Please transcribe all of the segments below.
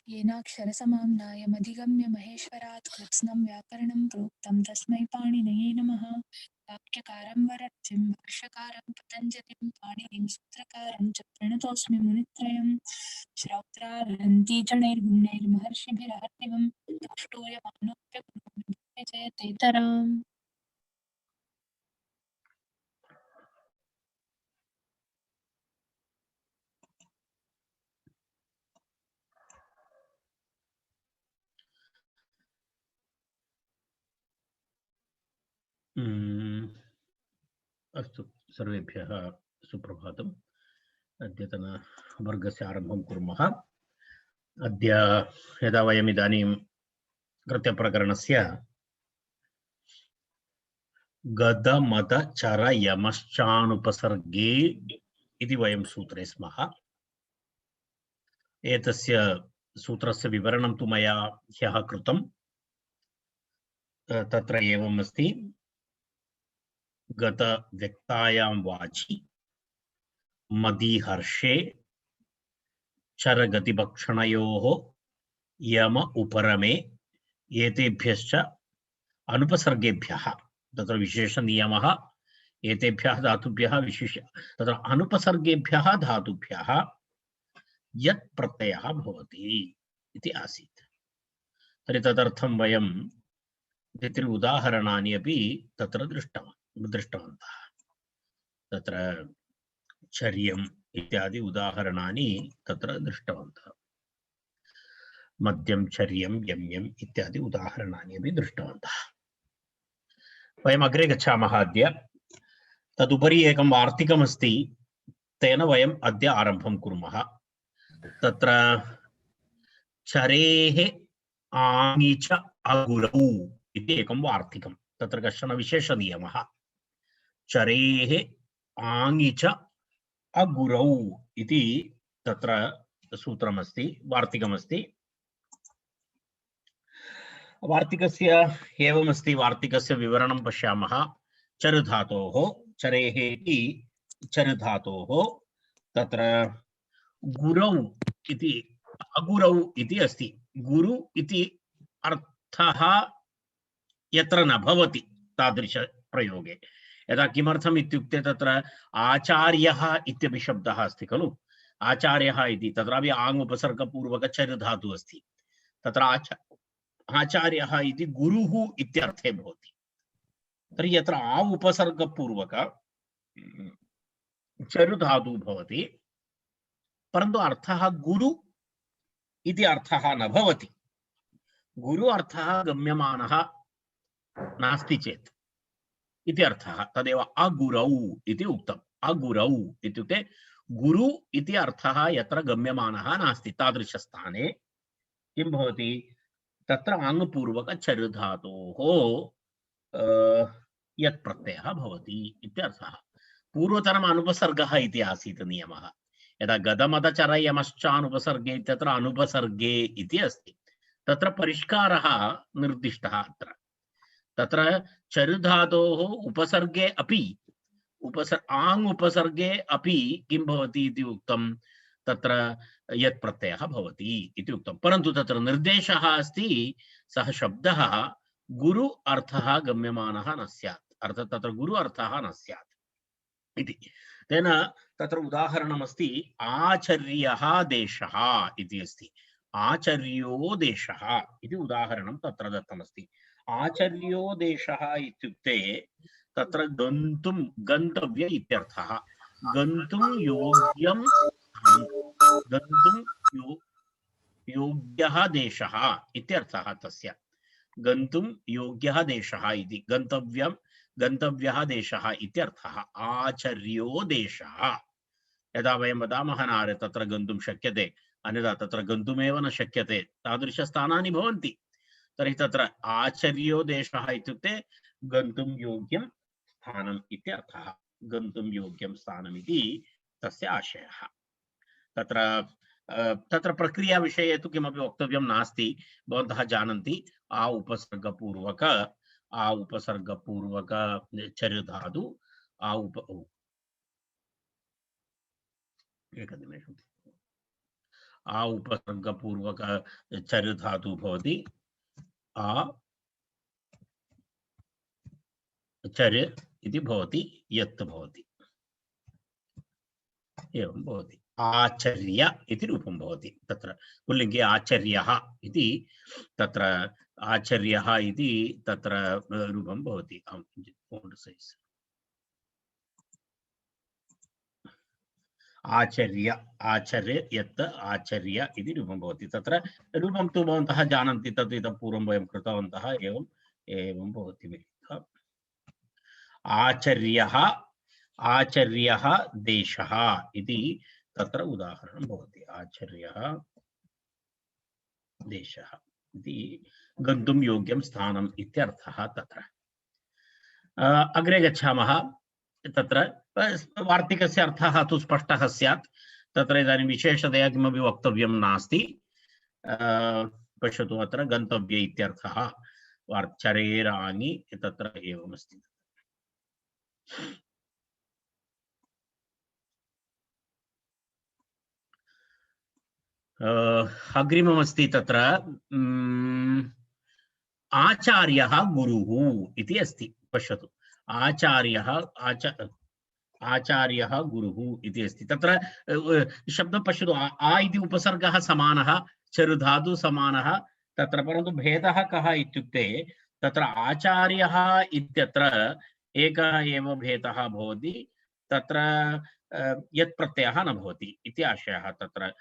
येनाक्षरसमाम्नायमधिगम्य महेश्वरात् कृत्स्नं व्याकरणं प्रोक्तं तस्मै पाणिनये नमः। वाक्यकारं वररुचिं भाष्यकारं पतञ्जलिं पाणिनिं सूत्रकारं च प्रणतोऽस्मि मुनित्रयम्। श्रौत्रार्हन्ति जनैर्गुणैर्महर्षिभिरहर्निवं काष्ठूयमानोऽप्यकुर्वन् जयतेतराम्। अस्तु सर्वेभ्यः सुप्रभातम्। अद्यतन वर्गस्य आरम्भं कुर्मः। अद्य यदा वयम् इदानीं कृत्यप्रकरणस्य गदमद चर यमश्चानुपसर्गे इति वयं सूत्रे स्मः। एतस्य सूत्रस्य विवरणं तु मया ह्यः कृतं। तत्र एवम् अस्ति: गत व्यक्तायां वाचि मदीहर्षे चरगतिभक्षणयोः यम उपरमे एतेभ्यश्च अनुपसर्गेभ्यः तत्र विशेषनियमः एतेभ्यः धातुभ्यः विशिष्य तत्र अनुपसर्गेभ्यः धातुभ्यः यत् प्रत्ययः भवति इति आसीत्। तर्हि तदर्थं वयं द्वित्रि उदाहरणानि अपि तत्र दृष्टवन्तः। तत्र चर्यम् इत्यादि उदाहरणानि तत्र दृष्टवन्तः। मध्यं चर्यं यम्यम् इत्यादि उदाहरणानि अपि दृष्टवन्तः। वयम् अग्रे गच्छामः। अद्य तदुपरि एकं वार्तिकमस्ति, तेन वयम् अद्य आरम्भं कुर्मः। तत्र चरेः आङि च अगुरौ इति एकं वार्तिकं। तत्र कश्चन विशेषनियमः। चरेः आङि च अगुरौ इति तत्र सूत्रमस्ति, वार्तिकमस्ति। वार्तिकस्य एवमस्ति, वार्तिकस्य विवरणं पश्यामः। चरुधातोः, चरेः इति चरुधातोः तत्र गुरौ इति अगुरौ इति अस्ति। गुरु इति अर्थः यत्र न भवति तादृश प्रयोगे। यदा किमर्थम् इत्युक्ते तत्र आचार्यः इत्यपि शब्दः अस्ति खलु। आचार्यः इति तत्रापि आङ् उपसर्गपूर्वक चरुधातुः अस्ति। तत्र आचार्यः इति गुरुः इत्यर्थे भवति। तर्हि यत्र आ उपसर्गपूर्वक चरुधातुः भवति, परन्तु अर्थः गुरु इति अर्थः न भवति। गुरु अर्थः गम्यमानः नास्ति चेत् इति अर्थः। तदेव अगुरौ इति उक्तम्। अगुरौ इत्युक्ते गुरु इति अर्थः यत्र गम्यमानः नास्ति तादृशस्थाने किं भवति, तत्र आङ्पूर्वक चरुधातोः यत् प्रत्ययः भवति इत्यर्थः। पूर्वतरम् अनुपसर्गः इति आसीत् नियमः। यदा गदमदचरयमश्चानुपसर्गे इत्यत्र अनुपसर्गे इति अस्ति, तत्र परिष्कारः निर्दिष्टः। अत्र तत्र चरुधातोः उपसर्गे अपि आङ् उपसर्गे अपि किं भवति इति उक्तं, तत्र यत् प्रत्ययः भवति इति उक्तं। परन्तु तत्र निर्देशः अस्ति, सः शब्दः गुरु अर्थः गम्यमानः न स्यात्, अर्थात् तत्र गुरु अर्थः न स्यात् इति। तेन तत्र उदाहरणमस्ति आचर्यः देशः इति अस्ति। आचर्यो देशः इति उदाहरणं तत्र दत्तमस्ति। आचर्यो देशः इत्युक्ते तत्र गन्तुं गन्तव्य इत्यर्थः। गन्तुं योग्यं गन्तुं योग्यः देशः इत्यर्थः तस्य। गन्तुं योग्यः देशः इति गन्तव्यं गन्तव्यः देशः इत्यर्थः। आचर्यो देशः। यदा वयं वदामः नारे तत्र गन्तुं शक्यते, अन्यथा तत्र गन्तुमेव न शक्यते, तादृशस्थानानि भवन्ति। तर्हि तत्र आचर्यो देशः इत्युक्ते गन्तुं योग्यं स्थानम् इत्यर्थः। गन्तुं योग्यं स्थानमिति तस्य आशयः। तत्र प्रक्रिया विषये तु किमपि वक्तव्यं नास्ति। भवन्तः जानन्ति, आ उपसर्गपूर्वक चरुधातु एकनिमेषम्। आ उपसर्गपूर्वक चर् धातु भवति आ चर् इति भवति यत् भवति एवं भवति आचर्य इति रूपं भवति तत्र पुल्लिङ्गे आचर्यः इति तत्र आचर्यः इति तत्र रूपं भवति फॉन्ट साइज आचर्य आचर्य यत् आचर्य इति रूपं भवति तत्र रूपं तु भवन्तः जानन्ति तत् इतः पूर्वं वयं कृतवन्तः एवं एवं भवति आचर्यः आचर्यः देशः इति तत्र उदाहरणं भवति आचर्यः देशः इति गन्तुं योग्यं स्थानम् इत्यर्थः तत्र अग्रे गच्छामः तत्र वार्तिकस्य अर्थः तु स्पष्टः स्यात् तत्र इदानीं विशेषतया किमपि वक्तव्यं नास्ति पश्यतु अत्र गन्तव्य इत्यर्थः चरेराणि तत्र एवमस्ति अग्रिममस्ति तत्र आचार्यः गुरुः इति अस्ति पश्यतु आचार्यः आचार्यः गुरुः इति अस्ति तत्र शब्दं पश्यतु आ इति उपसर्गः समानः चर् धातु समानः तत्र परन्तु भेदः कः इत्युक्ते तत्र आचार्यः इत्यत्र एकः एव भेदः भवति तत्र यत् प्रत्ययः न भवति इति आशयः तत्र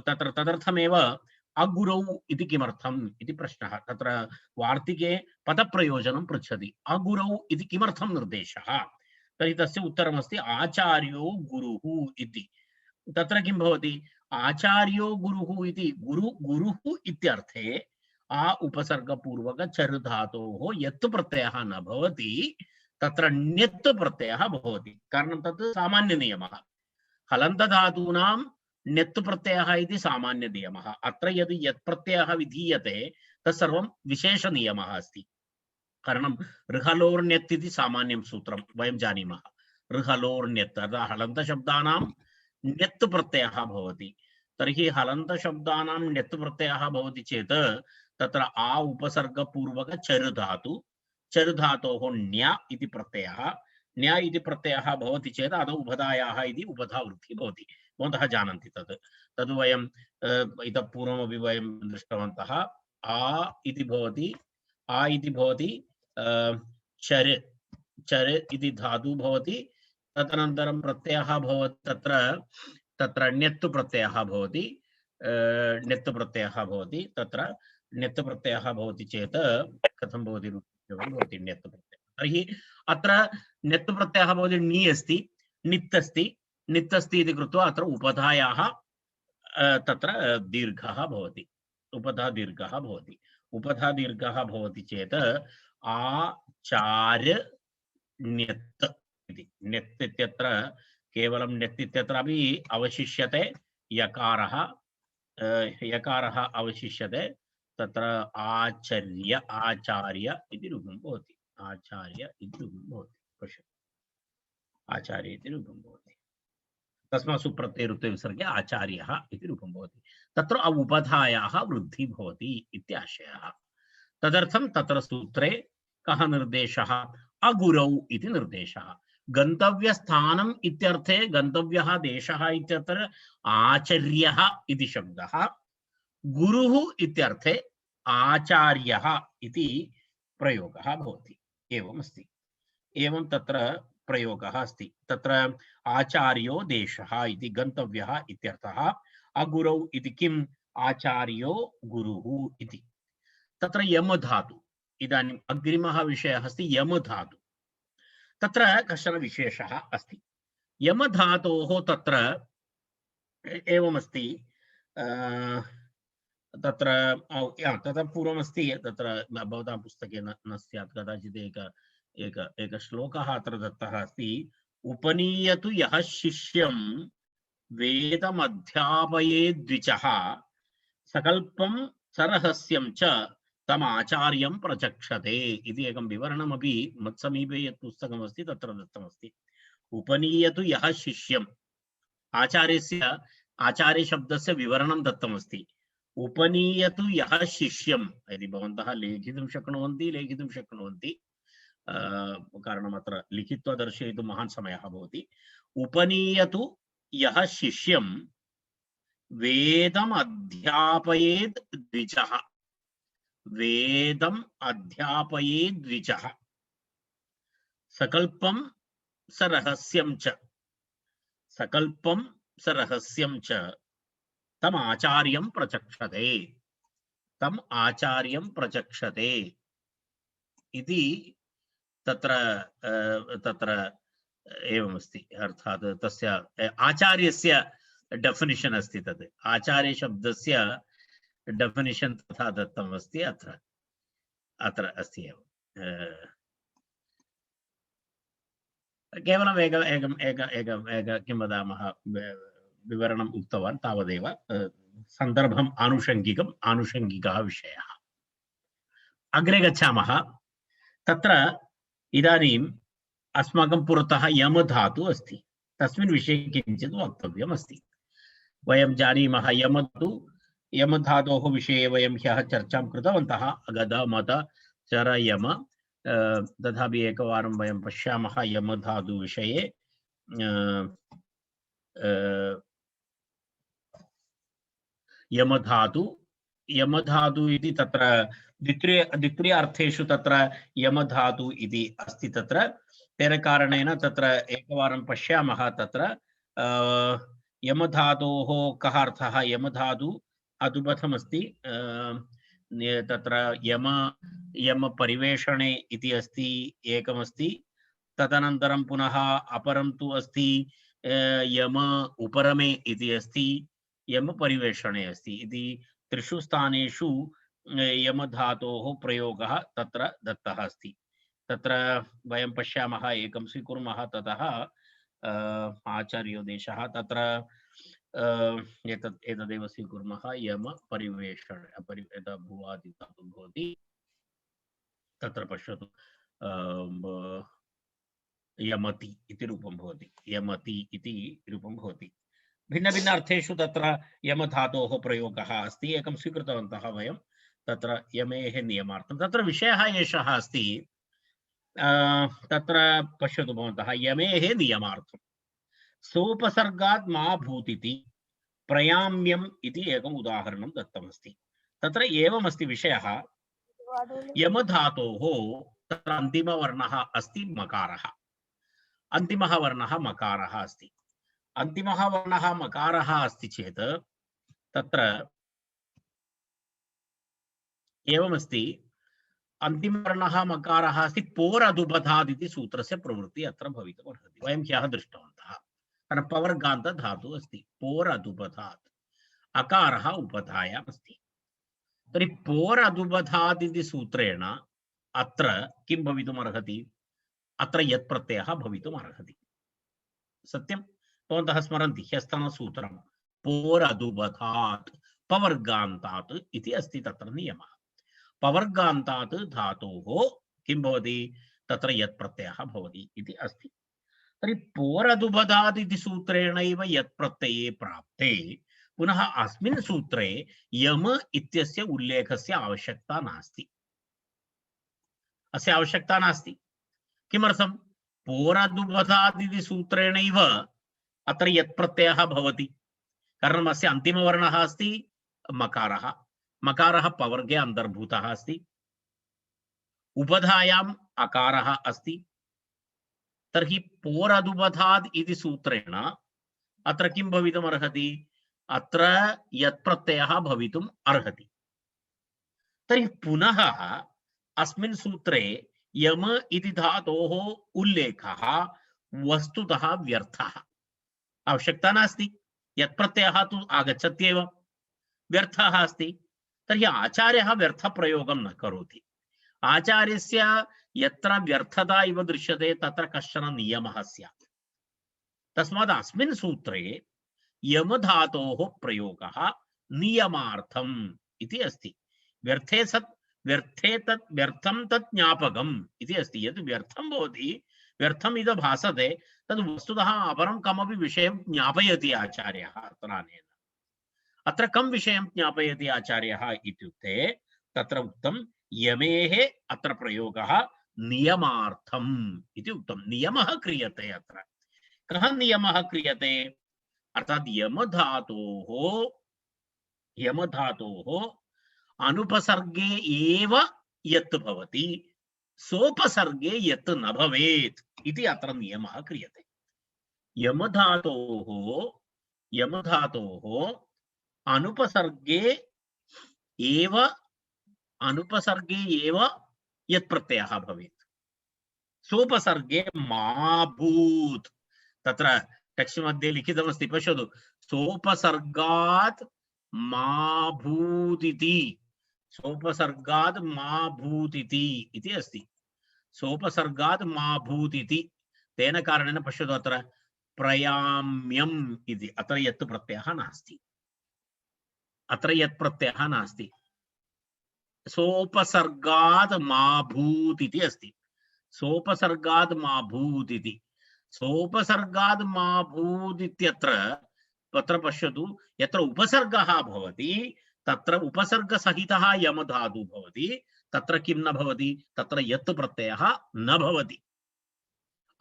तत्र तदर्थमेव अगुरौ इति किमर्थम् इति प्रश्नः तत्र वार्तिके पदप्रयोजनं पृच्छति अगुरौ इति किमर्थं निर्देशः तर्हि तस्य उत्तरमस्ति आचार्यो गुरुः इति तत्र किं भवति आचार्यो गुरुः इति गुरुः इत्यर्थे आ उपसर्गपूर्वक चर् धातोः यत् प्रत्ययः न भवति तत्र ण्यत् प्रत्ययः भवति कारणं तत् सामान्यनियमः हलन्तधातूनां ण्यत् प्रत्ययः इति सामान्यनियमः अत्र यदि यत् प्रत्ययः विधीयते तत्सर्वं विशेषनियमः अस्ति कारणं ऋहलोर्ण्यत् इति सामान्यं सूत्रं वयं जानीमः ऋहलोर्ण्यत् अर्थात् हलन्तशब्दानां ण्यत् प्रत्ययः भवति तर्हि हलन्तशब्दानां ण्यत् प्रत्ययः भवति चेत् तत्र आ उपसर्गपूर्वक चर् धातोः ण्य इति प्रत्ययः भवति चेत् आदौ उपधायाः इति उपधावृत्तिः भवति भवन्तः जानन्ति तद् वयं इतः पूर्वमपि वयं दृष्टवन्तः आ इति भवति चर् इति धातु भवति तदनन्तरं प्रत्ययः भवति तत्र ण्यत् प्रत्ययः भवति तत्र ण्यत् प्रत्ययः भवति चेत् कथं भवति भवति ण्यत् प्रत्ययः तर्हि अत्र ण्यत् प्रत्ययः भवति णी अस्ति नित् अस्ति इति कृत्वा अत्र उपधायाः तत्र दीर्घः भवति उपधा दीर्घः भवति चेत् आचार्य ण्यत् इति ण्यत् इत्यत्र केवलं ण्यत् इत्यत्रापि अवशिष्यते यकारः अवशिष्यते तत्र आचार्य इति रूपं भवति पश्यतु आचार्य इति रूपं भवति तस्मात् सुप्रत्ययरुत्वे विसर्गे आचार्यः इति रूपं भवति तत्र उपधायाः वृद्धिः भवति इत्याशयः तदर्थं तत्र सूत्रे कः निर्देशः अगुरौ इति निर्देशः गन्तव्यस्थानम् इत्यर्थे गन्तव्यः देशः इत्यत्र आचार्यः इति शब्दः गुरुः इत्यर्थे आचार्यः इति प्रयोगः भवति एवमस्ति एवं तत्र प्रयोगः अस्ति तत्र आचार्यो देशः इति गन्तव्यः इत्यर्थः अगुरौ इति किम् आचार्यो गुरुः इति तत्र यम धातु इदानीम् अग्रिमः विषयः अस्ति यम धातु तत्र कश्चन विशेषः अस्ति यम धातोः तत्र एवमस्ति तत्र ततः पूर्वमस्ति तत्र भवतां पुस्तके न स्यात् कदाचित् एक श्लोकः अत्र दत्तः अस्ति उपनीयतु यः शिष्यं वेदमध्यापयेद्विचः सकल्पं सरहस्यं च तम आचार्यं प्रचक्षते इति एकं विवरणमपि मत्समीपे यत् पुस्तकमस्ति तत्र दत्तमस्ति उपनीयतु यः शिष्यम् आचार्यस्य आचार्यशब्दस्य विवरणं दत्तमस्ति। उपनीयतु यः शिष्यं, यदि भवन्तः लेखितुं शक्नुवन्ति, कारणम् अत्र लिखित्वा दर्शयितुं महान् समयः भवति। उपनीयतु यः शिष्यं वेदम् अध्यापयेत् द्विजः, वेदम् अध्यापयेत् द्विजः, सकल्पं सरहस्यं च, सकल्पं सरहस्यं च तम आचार्यं प्रचक्षते, तम आचार्यं प्रचक्षते इति तत्र तत्र एवमस्ति। अर्थात् तस्य आचार्यस्य डेफिनिशन् अस्ति। तत् आचार्यशब्दस्य डेफिनिशन् तथा दत्तम् अस्ति। अत्र अस्ति एव। केवलम् किं वदामः, विवरणम् उक्तवान् तावदेव। सन्दर्भम् आनुषङ्गिकः विषयः। अग्रे गच्छामः। तत्र इदानीम् अस्माकं पुरतः यमधातु अस्ति। तस्मिन् विषये किञ्चित् वक्तव्यम् अस्ति। वयं जानीमः यमधातोः विषये वयं ह्यः चर्चां कृतवन्तः। गद मद चर यम, तथापि एकवारं वयं पश्यामः यमधातु विषये। यमधातु इति तत्र द्वितीय अर्थेषु तत्र यमधातु इति अस्ति। तत्र तेन कारणेन तत्र एकवारं पश्यामः। तत्र यमधातोः कः अर्थः? यमधातु अदुपथमस्ति। तत्र यम परिवेषणे इति अस्ति, एकमस्ति। तदनन्तरं पुनः अपरं तु अस्ति यम उपरमे इति अस्ति, यम परिवेषणे अस्ति इति त्रिषु स्थानेषु यमधातोः प्रयोगः तत्र दत्तः अस्ति। तत्र वयं पश्यामः, एकं स्वीकुर्मः। ततः आचार्योदेशः, तत्र एतदेव स्वीकुर्मः। यम परिवेषणे भुवादि धातुः भवति। तत्र पश्यतु, यमति इति रूपं भवति। यमति इति रूपं भवति। भिन्न भिन्न अर्थेषु तत्र यमधातोः प्रयोगः अस्ति। एकं स्वीकृतवन्तः वयं तत्र यमेः नियमार्थं। तत्र विषयः एषः अस्ति। तत्र पश्यतु भवन्तः, यमेः नियमार्थं सोपसर्गात् मा भूतिति प्रयाम्यम् इति एकम् उदाहरणं दत्तमस्ति। तत्र एवमस्ति विषयः। यमधातोः तत्र अन्तिमवर्णः अस्ति मकारः। अन्तिमः वर्णः मकारः अस्ति। अन्तिमः वर्णः मकारः अस्ति चेत् तत्र एवमस्ति। अन्तिमवर्णः मकारः अस्ति, पोरदुपधात् इति सूत्रस्य प्रवृत्तिः अत्र भवितुम् अर्हति। वयं ह्यः दृष्टवन्तः। कारण पवर्गान्त धातुः अस्ति। पोरदुपधात्, अकारः उपधायाम् अस्ति। तर्हि पोरदुपधात् इति सूत्रेण अत्र किं भवितुम् अर्हति? अत्र यत् प्रत्ययः भवितुम् अर्हति। सत्यं? भवन्तः स्मरन्ति ह्यस्तनसूत्रं पोरदुपधात् पवर्गान्तात् इति अस्ति तत्र नियमः। पवर्गान्तात् धातोः किं भवति? तत्र यत् प्रत्ययः भवति इति अस्ति। तर्हि पोरदुपधात् इति सूत्रेणैव यत् प्रत्यये प्राप्ते पुनः अस्मिन् सूत्रे यम इत्यस्य उल्लेखस्य आवश्यकता नास्ति। अस्य आवश्यकता नास्ति। किमर्थं? पोरदुपधात् इति सूत्रेणैव अत्र यत् प्रत्ययः भवति। कारणम् अस्य अन्तिमवर्णः अस्ति मकारः। मकारः पवर्गे अन्तर्भूतः अस्ति। उपधायाम् अकारः अस्ति। तर्हि पोरदुपधात् इति सूत्रेण अत्र किं भवितुम् अर्हति? अत्र यत् प्रत्ययः भवितुम् अर्हति। तर्हि पुनः अस्मिन् सूत्रे यम इति धातोः उल्लेखः वस्तुतः व्यर्थः। आवश्यकता नास्ति। यत् प्रत्ययः तु आगच्छत्येव, व्यर्थः अस्ति। तर्हि आचार्यः व्यर्थप्रयोगं न करोति। आचार्यस्य यत्र व्यर्थता इव दृश्यते तत्र कश्चन नियमः स्यात्। तस्मात् अस्मिन् सूत्रे यमधातोः प्रयोगः नियमार्थम् इति अस्ति। व्यर्थं तत् ज्ञापकम् इति अस्ति। यत् व्यर्थं भवति, व्यर्थम् इति भासते, तद् वस्तुतः अपरं कमपि विषयं ज्ञापयति आचार्यः अत्रानेन। अत्र कं विषयं ज्ञापयति आचार्यः इत्युक्ते तत्र उक्तं यमेः अत्र प्रयोगः नियमार्थम् इति उक्तं। नियमः क्रियते अत्र। कः नियमः क्रियते? अर्थात् यमधातोः अनुपसर्गे एव यत् भवति, सोपसर्गे यत् न भवेत् इति अत्र नियमः क्रियते। यमधातोः अनुपसर्गे एव यत् प्रत्ययः भवेत्, सोपसर्गे मा भूत्। तत्र टेक्स्ट मध्ये लिखितमस्ति, पश्यतु, सोपसर्गात् मा भूत् इति, सोपसर्गात् मा भूत् इति अस्ति। सोपसर्गात् मा भूत् इति तेन कारणेन पश्यतु अत्र प्रयाम्यम् इति, अत्र यत् प्रत्ययः नास्ति, अत्र यत् प्रत्ययः नास्ति। सोपसर्गात् मा भूत् इति अस्ति, सोपसर्गात् मा भूत् इति। सोपसर्गात् मा भूत् इत्यत्र तत्र पश्यतु, यत्र उपसर्गः भवति तत्र उपसर्गसहितः यमधातुः भवति, तत्र किं न भवति, तत्र यत् प्रत्ययः न भवति।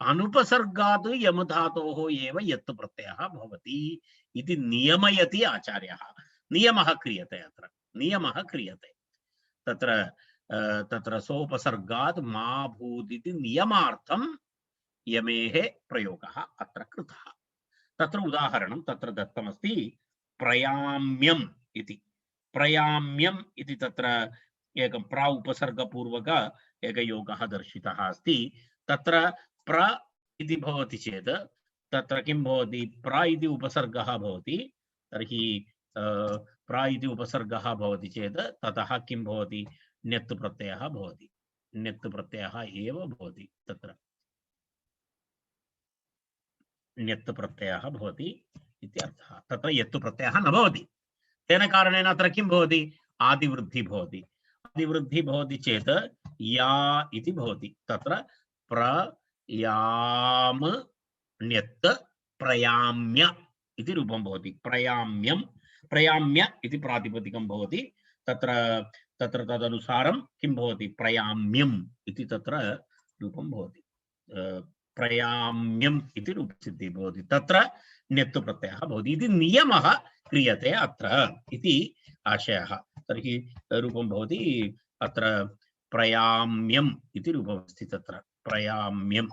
अनुपसर्गात् यमधातोः एव यत् प्रत्ययः भवति इति नियमयति आचार्यः। नियमः क्रियते, अत्र नियमः क्रियते। तत्र सोपसर्गात् मा भूत् इति नियमार्थं यमेः प्रयोगः अत्र कृतः। तत्र उदाहरणं तत्र दत्तमस्ति, प्रयाम्यम् इति। प्रयाम्यम् इति तत्र एकं प्रा उपसर्गपूर्वक एकयोगः दर्शितः अस्ति। तत्र प्र इति भवति चेत् तत्र किं भवति, प्र इति उपसर्गः भवति, तर्हि प्र इति उपसर्गः भवति चेत् ततः किं भवति, ण्यत् प्रत्ययः भवति, ण्यत् प्रत्ययः एव भवति, तत्र ण्यत् प्रत्ययः भवति इति अर्थः। तत्र यत् प्रत्ययः न भवति, तेन कारणेन अत्र किं भवति, आदिवृद्धि भवति। आदिवृद्धि भवति चेत् या इति भवति, तत्र प्रयाम ण्यत् प्रयाम्य इति रूपं भवति। प्रयाम्यं प्रयाम्य इति प्रातिपदिकं भवति, तत्र तदनुसारं किं भवति, प्रयाम्यम् इति तत्र रूपं भवति। प्रयाम्यम् इति रूपसिद्धिः भवति, तत्र ण्यत् प्रत्ययः भवति इति नियमः क्रियते अत्र इति आशयः। तर्हि रूपं भवति अत्र प्रयाम्यम् इति रूपमस्ति, तत्र प्रयाम्यम्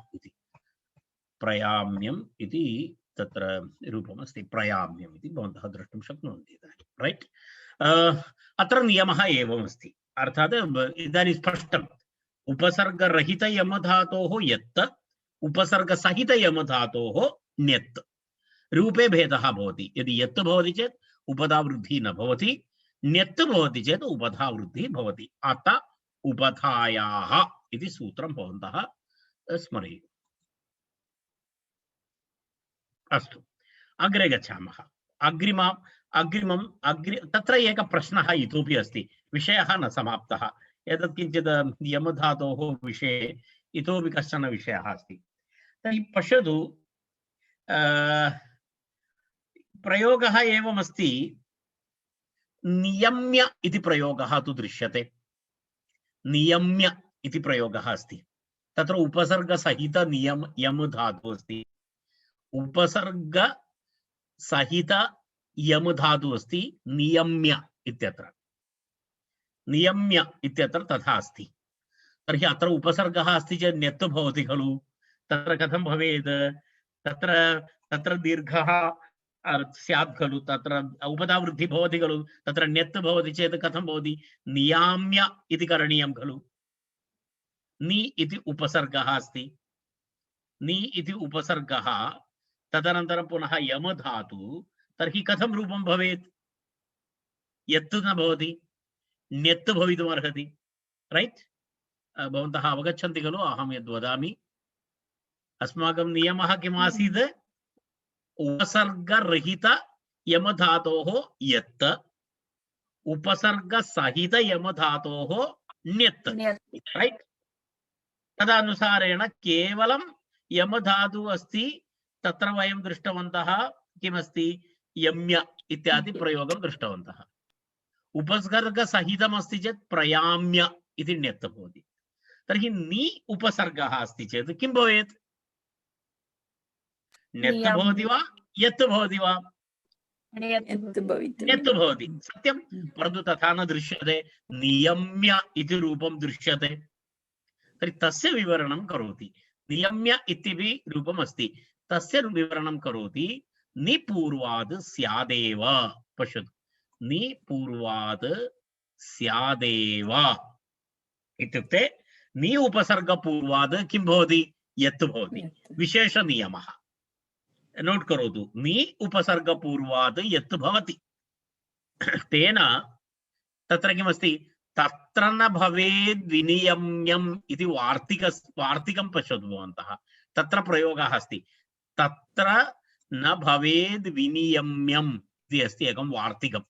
इति तत्र रूपमस्ति, प्रयाम्यम् इति भवन्तः द्रष्टुं शक्नुवन्ति इदानीं, रैट्। अत्र नियमः एवमस्ति, अर्थात् इदानीं स्पष्टम्, उपसर्गरहित यमधातोः यत्, उपसर्गसहित यमधातोः ण्यत्, रूपे भेदः भवति। यदि यत् भवति चेत् उपधावृद्धिः न भवति, ण्यत् भवति चेत् उपधावृद्धिः भवति। अत उपधायाः इति सूत्रं भवन्तः स्मरेयुः। अस्तु, अग्रे गच्छामः। तत्र एकः प्रश्नः इतोपि अस्ति, विषयः न समाप्तः। एतत् किञ्चित् यमधातोः विषये इतोपि कश्चन विषयः अस्ति। तर्हि पश्यतु, प्रयोगः एवमस्ति, नियम्य इति प्रयोगः तु दृश्यते। नियम्य इति प्रयोगः अस्ति, तत्र उपसर्गसहित यम धातुः अस्ति, उपसर्ग सहित यम धातुः अस्ति नियम्य इत्यत्र, नियम्य इत्यत्र तथा अस्ति। तर्हि अत्र उपसर्गः अस्ति चेत् ण्यत् भवति खलु, तत्र कथं भवेत्, तत्र दीर्घः स्यात् खलु, तत्र उपधावृद्धिः भवति खलु, तत्र ण्यत् भवति चेत् कथं भवति, नियाम्य इति करणीयं खलु। नि इति उपसर्गः अस्ति, नि इति उपसर्गः, तदनन्तरं पुनः यम धातु, तर्हि कथं रूपं भवेत्, यत् न भवति, ण्यत् भवितुम् अर्हति, रैट्। भवन्तः अवगच्छन्ति खलु अहं यद् वदामि। अस्माकं नियमः किम् आसीत्, उपसर्गरहित यमधातोः यत्, उपसर्गसहित यमधातोः ण्यत्, रैट्। तदनुसारेण केवलं यमधातुः अस्ति, तत्र वयं दृष्टवन्तः किमस्ति, यम्य इत्यादि प्रयोगं दृष्टवन्तः। उपसर्गसहितमस्ति चेत् प्रयाम्य इति ण्यत् भवति। तर्हि नि उपसर्गः अस्ति चेत् किं भवेत्? ण्यत् भवति वा यत् भवति वा? ण्यत् भवति, सत्यं। परन्तु तथा न दृश्यते, नियम्य इति रूपं दृश्यते। तर्हि तस्य विवरणं करोति। नियम्य इत्यपि रूपम् अस्ति, तस्य विवरणं करोति। निपूर्वाद् स्यादेव, पश्यतु, निपूर्वाद् स्यादेव इत्युक्ते नि उपसर्गपूर्वाद् किं भवति? यत् भवति, विशेषनियमः। नोट करोतु, नि उपसर्गपूर्वाद् यत् भवति, तेन तत्र किमस्ति? तत्र न भवेद् विनियम्यम् इति वार्तिकं पश्यतु भवन्तः। तत्र प्रयोगः अस्ति, तत्र न भवेद् विनियम्यम् इति अस्ति एकं वार्तिकं।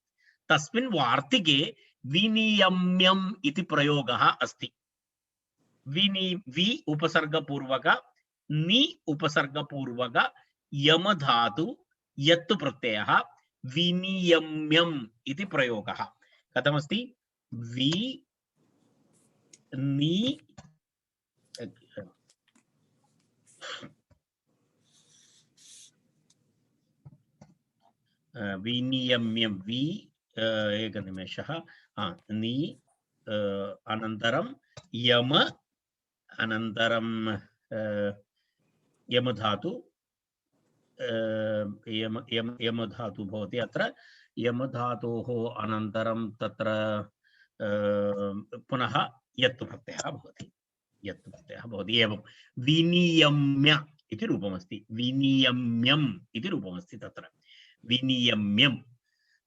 तस्मिन् वार्तिके विनियम्यम् इति प्रयोगः अस्ति। वि उपसर्गपूर्वक नि उपसर्गपूर्वक यम धातु यत् प्रत्ययः विनियम्यम् इति प्रयोगः। कथमस्ति? वि नि विनियम्यं वि एकनिमेषः नि अनन्तरं यम अनन्तरं यम धातु यम धातु भवति। अत्र यम धातोः अनन्तरं तत्र पुनः यत् प्रत्ययः भवति, यत् प्रत्ययः भवति। एवं विनियम्य इति रूपमस्ति, विनियम्यम् इति रूपमस्ति। तत्र विनियम्यम्,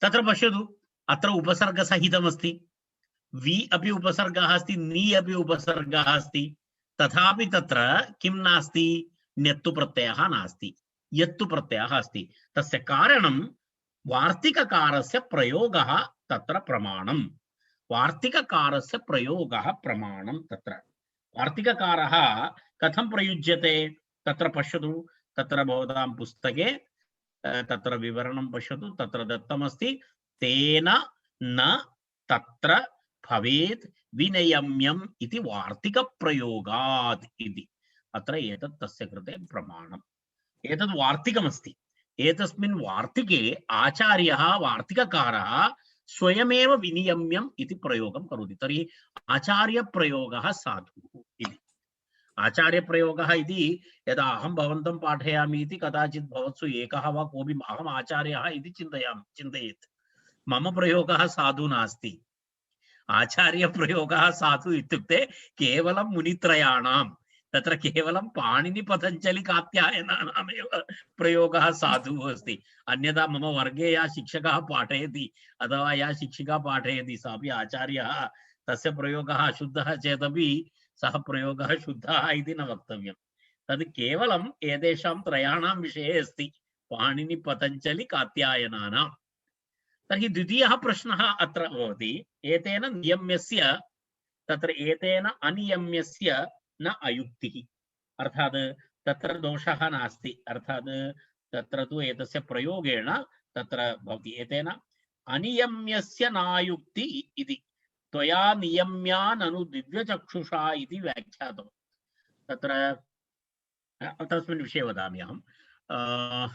तत्र पश्यतु, अत्र उपसर्गसहितमस्ति। वि अपि उपसर्गः अस्ति, नि अपि उपसर्गः अस्ति, तथापि तत्र किं नास्ति? ण्यत्तु प्रत्ययः नास्ति, यत्तु प्रत्ययः अस्ति। तस्य कारणं वार्तिककारस्य प्रयोगः तत्र प्रमाणम्। वार्तिककारस्य प्रयोगः प्रमाणं। तत्र वार्तिककारः कथं प्रयुज्यते तत्र पश्यतु। तत्र भवतां पुस्तके तत्र विवरणं पश्यतु, तत्र दत्तमस्ति, तेन न तत्र भवेत् विनियम्यम् इति वार्तिकप्रयोगात् इति। अत्र एतत् तस्य कृते प्रमाणम्। एतत् वार्तिकमस्ति। एतस्मिन् वार्तिके आचार्यः वार्तिककारः स्वयमेव विनियम्यम् इति प्रयोगं करोति। तर्हि आचार्यप्रयोगः साधुः इति। आचार्यप्रयोगः इति यदा अहं भवन्तं पाठयामि इति कदाचित् भवत्सु एकः वा कोऽपि अहम् आचार्यः इति चिन्तयेत्। मम प्रयोगः साधु नास्ति। आचार्यप्रयोगः साधु इत्युक्ते केवलं मुनित्रयाणां, तत्र केवलं पाणिनि पतञ्जलि कात्यायनानामेव प्रयोगः साधुः अस्ति। अन्यथा मम वर्गे या शिक्षकः पाठयति अथवा या शिक्षिका पाठयति सापि आचार्यः, तस्य प्रयोगः अशुद्धः चेदपि सः प्रयोगः शुद्धः इति न वक्तव्यं। तद् केवलम् एतेषां त्रयाणां विषये अस्ति, पाणिनि पतञ्जलि कात्यायनानां। तर्हि द्वितीयः प्रश्नः अत्र भवति, एतेन नियम्यस्य तत्र एतेन अनियम्यस्य न अयुक्तिः, अर्थात् तत्र दोषः नास्ति, अर्थात् तत्र तु एतस्य प्रयोगेण तत्र भवति एतेन अनियम्यस्य नायुक्ति इति। त्वया नियम्या ननु दिव्यचक्षुषा इति व्याख्यातं। तत्र तस्मिन् विषये वदामि अहम्।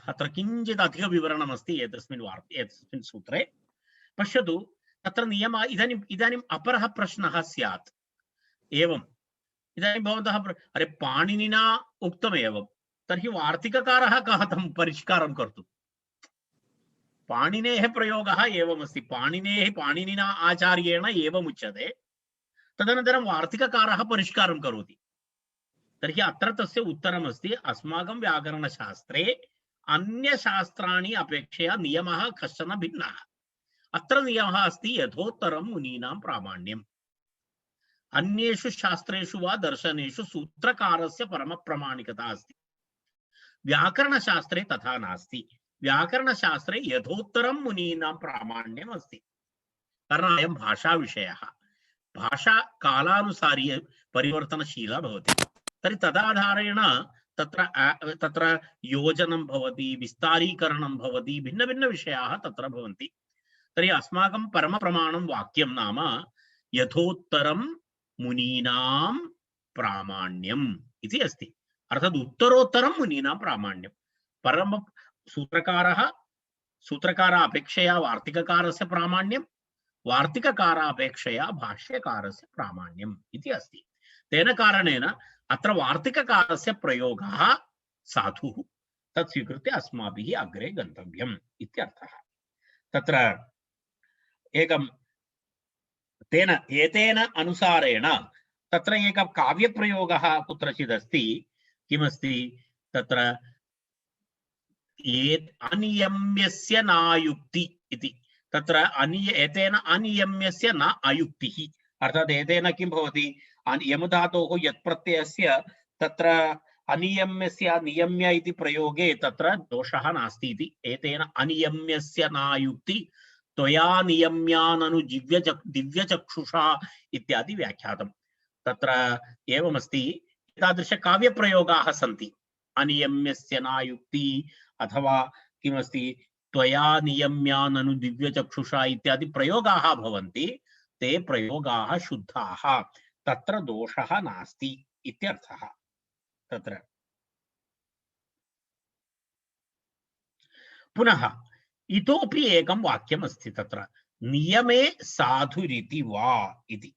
अत्र किञ्चित् अधिकविवरणमस्ति एतस्मिन् सूत्रे। पश्यतु, तत्र नियमः इदानीम् अपरः प्रश्नः स्यात् एवम्। इदानीं भवन्तः अरे पाणिनिना उक्तमेव, तर्हि वार्तिककारः कः तं परिष्कारं कर्तुं? पाणिनेः प्रयोगः एवमस्ति, पाणिनिना आचार्येण एवमुच्यते, तदनन्तरं वार्तिककारः परिष्कारं करोति। तर्हि अत्र तस्य उत्तरमस्ति, अस्माकं व्याकरणशास्त्रे अन्यशास्त्राणि अपेक्षया नियमः कश्चन भिन्नः। अत्र नियमः अस्ति यथोत्तरं मुनीनां प्रामाण्यम्। अन्येषु शास्त्रेषु वा दर्शनेषु सूत्रकारस्य परमप्रामाणिकता अस्ति। व्याकरणशास्त्रे तथा नास्ति। व्याकरणशास्त्रे यथोत्तरं मुनीनां प्रामाण्यम् अस्ति। कारणम् अयं भाषाविषयः, भाषा कालानुसारी परिवर्तनशीला भवति। तर्हि तदाधारेण तत्र योजनं भवति, विस्तारीकरणं भवति, भिन्नभिन्नविषयाः तत्र भवन्ति। तर्हि अस्माकं परमप्रमाणं वाक्यं नाम यथोत्तरं मुनीनां प्रामाण्यम् इति अस्ति। अर्थात् उत्तरोत्तरं मुनीनां प्रामाण्यं। परम सूत्रकार अपेक्षया वार्तिककारस्य प्रामाण्यं, वार्तिककारापेक्षया भाष्यकारस्य प्रामाण्यम् इति अस्ति। तेन कारणेन अत्र वार्तिककारस्य प्रयोगः साधुः, तत् स्वीकृत्य अस्माभिः अग्रे गन्तव्यम् इत्यर्थः। तत्र एकं तेन एतेन अनुसारेण तत्र एकः काव्यप्रयोगः कुत्रचित् अस्ति। किमस्ति तत्र अनियम्यस्य नायुक्ति इति। तत्र एतेन अनियम्यस्य न अयुक्तिः, अर्थात् एतेन किं भवति, यमधातोः यत्प्रत्ययस्य तत्र अनियम्यस्य नियम्य इति प्रयोगे तत्र दोषः नास्ति इति। एतेन अनियम्यस्य नायुक्ति त्वया नियम्याननु दिव्यचक्षुषा इत्यादि व्याख्यातम्। तत्र एवमस्ति, एतादृशकाव्यप्रयोगाः सन्ति। अनियम्यस्य नायुक्ति अथवा किमस्ति त्वया नियम्याननु दिव्यचक्षुषा इत्यादि प्रयोगाः भवन्ति। ते प्रयोगाः शुद्धाः, तत्र दोषः नास्ति इत्यर्थः। तत्र पुनः इतोपि एकं वाक्यम् अस्ति तत्र, नियमे साधुरिति वा इति।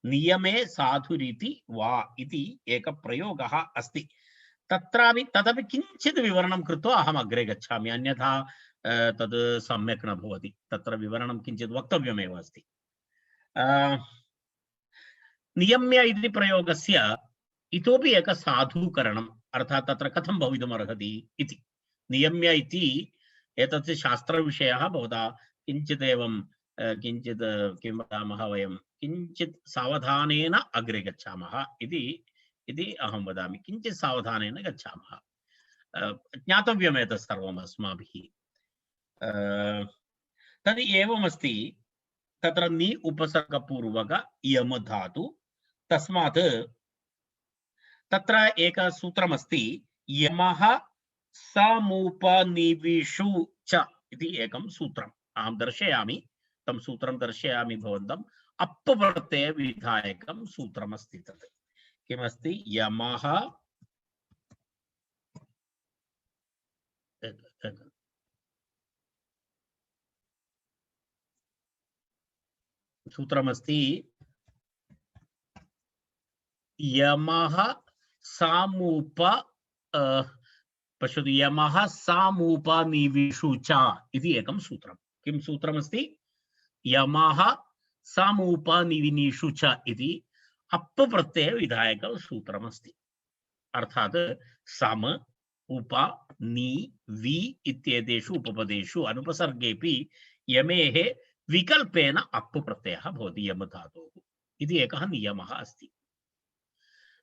नियमे साधुरिति वा इति एकः प्रयोगः अस्ति। तत्रापि तदपि किञ्चित् विवरणं कृत्वा अहम् अग्रे गच्छामि, अन्यथा तद् सम्यक् न भवति। तत्र विवरणं किञ्चित् वक्तव्यमेव अस्ति। नियम्य इति प्रयोगस्य इतोपि एकं साधूकरणम्, अर्थात् तत्र कथं भवितुमर्हति इति। नियम्य इति एतत् शास्त्रविषयः, भवता किञ्चित् एवं किञ्चित् किं वदामः वयं किञ्चित् सावधानेन अग्रे गच्छामः इति अहं वदामि। किञ्चित् सावधानेन गच्छामः, ज्ञातव्यम् एतत् सर्वम् अस्माभिः। तद् एवमस्ति, तत्र नि उपसर्गपूर्वक यम धातु, तस्मात् तत्र एकं सूत्रमस्ति, यमः समुपनिविषु च इति एकं सूत्रम् अहं दर्शयामि। तं सूत्रं दर्शयामि भवन्तम्। अप् प्रत्यय विधायकं सूत्रमस्ति। तत् किमस्ति, यमः सूत्रमस्ति, यमः सामुप पश्यतु, यमः सामुपनिविषु च इति एकं सूत्रं। किं सूत्रमस्ति, यमः सामुपनिविषु च इति अप् प्रत्यय विधायक सूत्रमस्ति। अर्थात् सम उप नि वि इत्येतेषु उपपदेषु अनुपसर्गेपि यमेः विकल्पेन अप् प्रत्ययः भवति यम धातोः इति एकः नियमः अस्ति।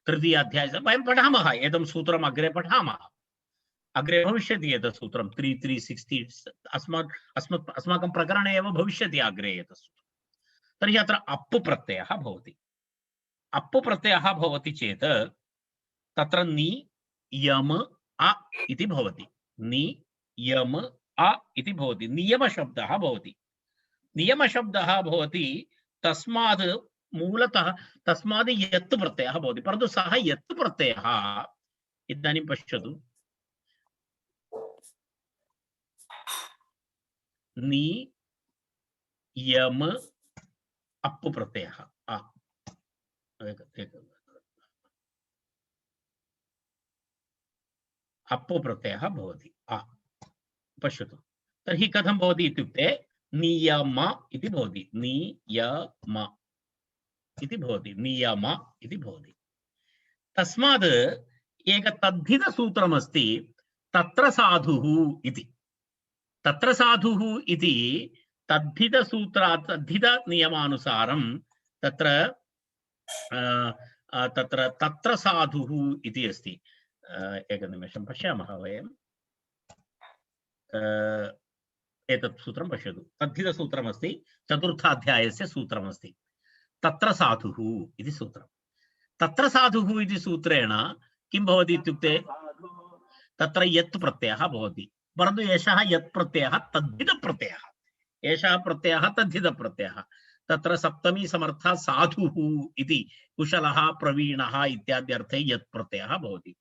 तृतीय अध्याये वयं पठामः, एतं सूत्रम् अग्रे पठामः। अग्रे भविष्यति एतत् सूत्रं 3360 अस्माकं प्रकरणे एव भविष्यति अग्रे एतत् सूत्रं। तर्हि अत्र अप् प्रत्ययः भवति। अप् प्रत्ययः भवति चेत् तत्र नि यम अ इति भवति। नि यम अ इति भवति, नियमशब्दः भवति। नियमशब्दः भवति, तस्मात् मूलतः तस्मात् यत् प्रत्ययः भवति, परन्तु सः यत् प्रत्ययः इदानीं पश्यतु, नि यम अप् प्रत्ययः अप् प्रत्ययः भवति। पश्यतु, तर्हि कथं भवति इत्युक्ते नियम इति भवति, नियम इति भवति, नियम इति भवति। तस्मात् एक तद्धितसूत्रमस्ति, तत्र साधुः इति। तत्र साधुः इति तद्धितनियमानुसारं तत्र साधुः इति अस्ति। एकनिमेषं पश्यामः वयम्। एतत् सूत्रं पश्यतु, तद्धितसूत्रमस्ति, चतुर्थाध्यायस्य सूत्रमस्ति, तत्र साधुः इति सूत्रं। तत्र साधुः इति सूत्रेण किं भवति इत्युक्ते, तत्र यत् प्रत्ययः भवति, परन्तु एषः यत् प्रत्ययः तद्धित प्रत्ययः, एषः प्रत्ययः तद्धित प्रत्ययः। तत्र सप्तमी समर्था साधुः इति कुशलः प्रवीणः इत्यादि अर्थे यत् प्रत्ययः भवति।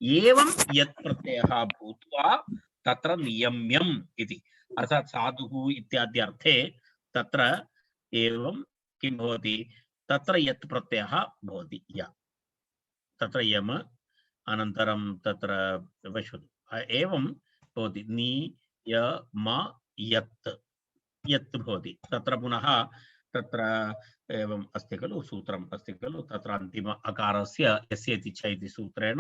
एवं यत् प्रत्ययः भूत्वा तत्र नियम्यम् इति, अर्थात् साधुः इत्यादि अर्थे तत्र एवं किं भवति, तत्र यत् प्रत्ययः भवति, या तत्र यम अनन्तरं तत्र पश्यतु एवं भवति नि य म यत् यत् भवति। तत्र पुनः तत्र एवम् अस्ति खलु, सूत्रम् अस्ति खलु, तत्र अन्तिम अकारस्य यस्य इति च इति सूत्रेण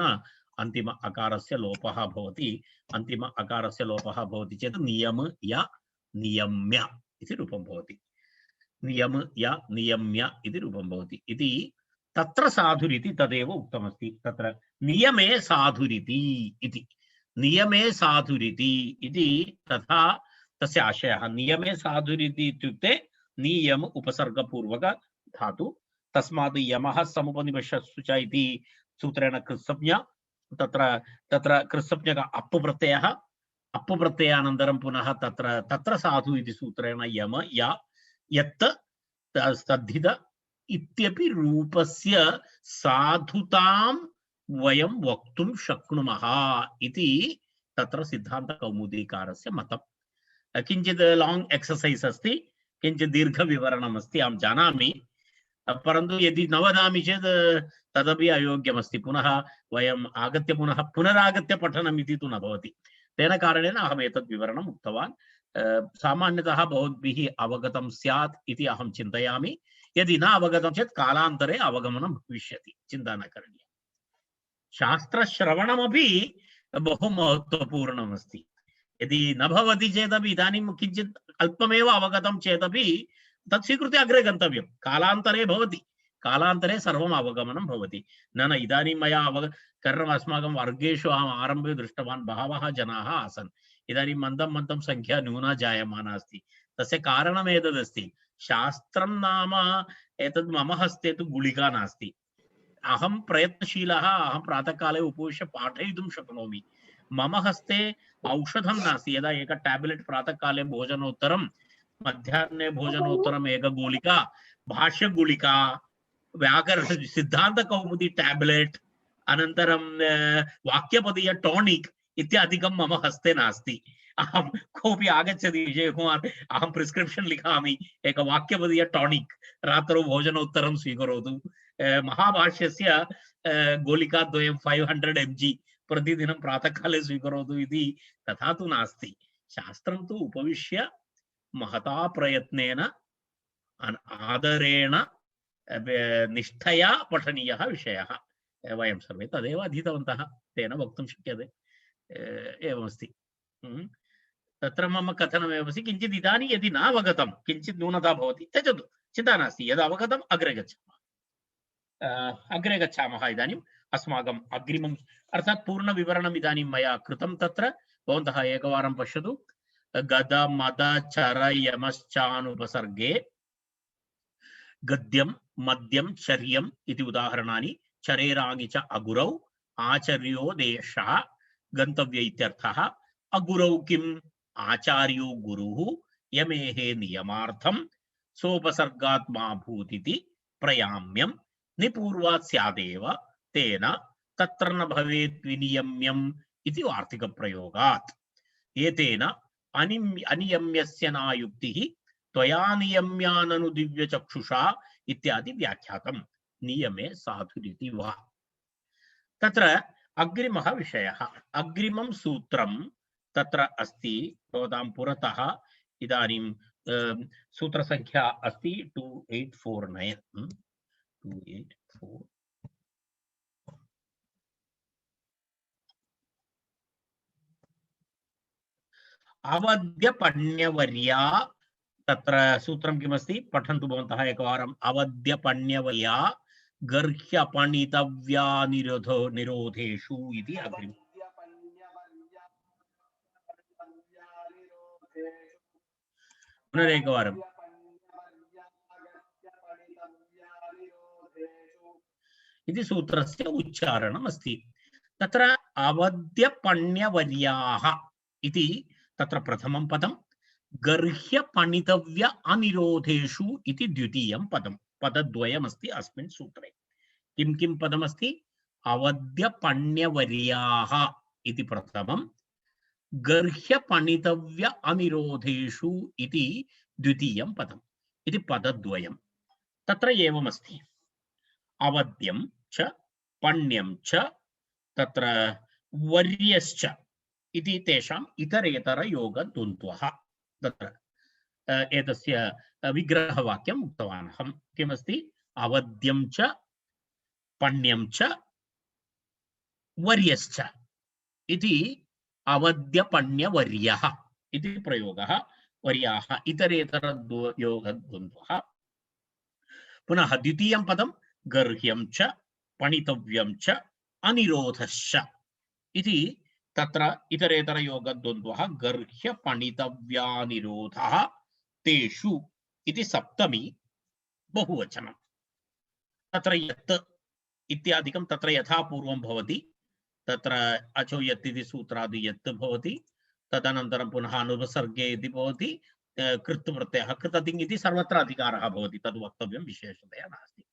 अन्तिम अकारस्य लोपः भवति। अन्तिम अकारस्य लोपः भवति चेत् नियम य नियम्य इति रूपं भवति। नियम य नियम्य इति रूपं भवति इति तत्र साधुरिति तदेव उक्तमस्ति। तत्र नियमे साधुरिति इति, नियमे साधुरिति इति तथा तस्य आशयः। नियमे साधुरिति इत्युक्ते नियम उपसर्गपूर्वक धातु, तस्मात् यमः समुपनिवेशस्तु च इति सूत्रेण कृत्संज्ञा, तत्र तत्र कृत्संज्ञक अप् प्रत्ययः, अप् प्रत्ययानन्तरं पुनः तत्र तत्र साधु इति सूत्रेण यम या यत् तद्धित इत्यपि रूपस्य साधुतां वयं वक्तुं शक्नुमः इति तत्र सिद्धान्तकौमुदीकारस्य मतम्। किंचित लॉन्ग एक्सरसाइज अस्ति, किंचित दीर्घ विवरणम् अस्ति, अहं जानामि, परन्तु यदि न वदामि चेत् तदपि अयोग्यमस्ति। पुनः वयम् आगत्य पुनः पुनरागत्य पठनम् इति तु न भवति। तेन कारणेन अहम् एतद् विवरणम् उक्तवान्। सामान्यतः भवद्भिः अवगतं स्यात् इति अहं चिन्तयामि। यदि न अवगतं चेत् कालान्तरे अवगमनं भविष्यति, चिन्ता न करणीया। शास्त्रश्रवणमपि बहु महत्त्वपूर्णमस्ति। यदि न भवति चेदपि इदानीं किञ्चित् अल्पमेव अवगतं चेदपि तत् स्वीकृत्य अग्रे गन्तव्यं। कालान्तरे भवति, कालान्तरे सर्वम् अवगमनं भवति। न इदानीं मया कारणम् अस्माकं वर्गेषु अहम् आरम्भे दृष्टवान् बहवः जनाः आसन्। इदानीं मन्दं मन्दं संख्या न्यूना जायमाना अस्ति। तस्य कारणम् एतदस्ति, शास्त्रं नाम एतद् मम हस्ते तु गुलिका नास्ति। अहं प्रयत्नशीलः, अहं प्रातःकाले उपविश्य पाठयितुं शक्नोमि। मम हस्ते औषधं नास्ति। यदा एक टैबलेट प्रातःकाले भोजनोत्तरं, मध्याह्ने भोजनोत्तरम् एक गुलिका, भाष्यगुलिका, व्याकरण सिद्धान्तकौमुदी टैबलेट, अनन्तरं वाक्यपदीय टॉनिक इत्यादिकं मम हस्ते नास्ति। अहं कोऽपि आगच्छति विजयकुमार, अहं प्रिस्क्रिप्शन लिखामि, एक वाक्यपदीय टॉनिक रात्रौ भोजनोत्तरं स्वीकरोतु, महाभाष्यस्य गोलिका द्वयं 500 mg प्रतिदिनं प्रातःकाले स्वीकरोतु इति तथा तु नास्ति। शास्त्रं तु उपविश्य महता प्रयत्नेन आदरेण निष्ठया पठनीयः विषयः। वयं सर्वे तदेव अधीतवन्तः, तेन वक्तुं शक्यते। एवमस्ति। तत्र मम कथनमेवस्ति, किञ्चित् इदानीं यदि न अवगतं, किञ्चित् न्यूनता भवति, त्यजतु, चिन्ता नास्ति। यदा अवगतम् अग्रे गच्छामः, अग्रे गच्छामः। इदानीम् अस्माकम् अग्रिमम् अर्थात् पूर्णविवरणम् इदानीं मया कृतं। तत्र भवन्तः एकवारं पश्यतु। गद मद चर यमश्चानुपसर्गे गद्यं मद्यं चर्यम् इति उदाहरणानि। चरेरागि च अगुरौ, आचर्यो देशः गन्तव्य इत्यर्थः। अगुरौ किम्, आचार्यो गुरुः, यमेः नियमार्थं, सोपसर्गात् मा भूतिति प्रयाम्यं, निपूर्वात् स्यादेव, तेन तत्र न भवेत् विनियम्यम् इति वार्तिकप्रयोगात्। एतेन अनियम्यस्य नायुक्तिः त्वया नियम्याननु दिव्यचक्षुषा इत्यादि व्याख्यातम्। नियमे साधुरिति वा। तत्र अग्रिमः विषयः, अग्रिमं सूत्रं तत्र अस्ति भवतां पुरतः। इदानीं सूत्रसङ्ख्या अस्ति 2849। 2849 अवद्यपण्यवर्या। तत्र सूत्रं किमस्ति पठन्तु भवन्तः एकवारम्। अवद्यपण्यवर्या गर्ह्यपणितव्या निरोधेषु इति अग्रिमम्। पुनरेकवारम्। इति सूत्रस्य उच्चारणम् अस्ति। तत्र अवद्यपण्यवर्याः इति तत्र प्रथमं पदं, गर्ह्यपणितव्य अनिरोधेषु इति द्वितीयं पदं, पदद्वयमस्ति अस्मिन् सूत्रे। किं किं पदमस्ति? अवद्यपण्यवर्याः इति प्रथमं, गर्ह्यपणितव्य अनिरोधेषु इति द्वितीयं पदम्, इति पदद्वयं। तत्र एवमस्ति, अवद्यं च पण्यं च तत्र वर्यश्च इति तेषाम् इतरेतरयोगद्वन्द्वः। तत्र एतस्य विग्रहवाक्यम् उक्तवान् अहं। किमस्ति? अवद्यं च पण्यं च वर्यश्च इति अवद्यपण्यवर्यः इति प्रयोगः। वर्याः इतरेतरयोगद्वन्द्वः। पुनः द्वितीयं पदं गर्ह्यं च पणितव्यं च अनिरोधश्च इति तत्र इतरेतरयोगद्वन्द्वः गर्ह्यपणितव्यानिरोधः तेषु इति सप्तमी बहुवचनं। तत्र यत् इत्यादिकं तत्र यथा पूर्वं भवति, तत्र अचो यत् इति सूत्रादि यत् भवति, तदनन्तरं पुनः अनुपसर्गे इति भवति, कृत्प्रत्ययः कृततिङ् इति सर्वत्र अधिकारः भवति, तद् वक्तव्यं विशेषतया नास्ति।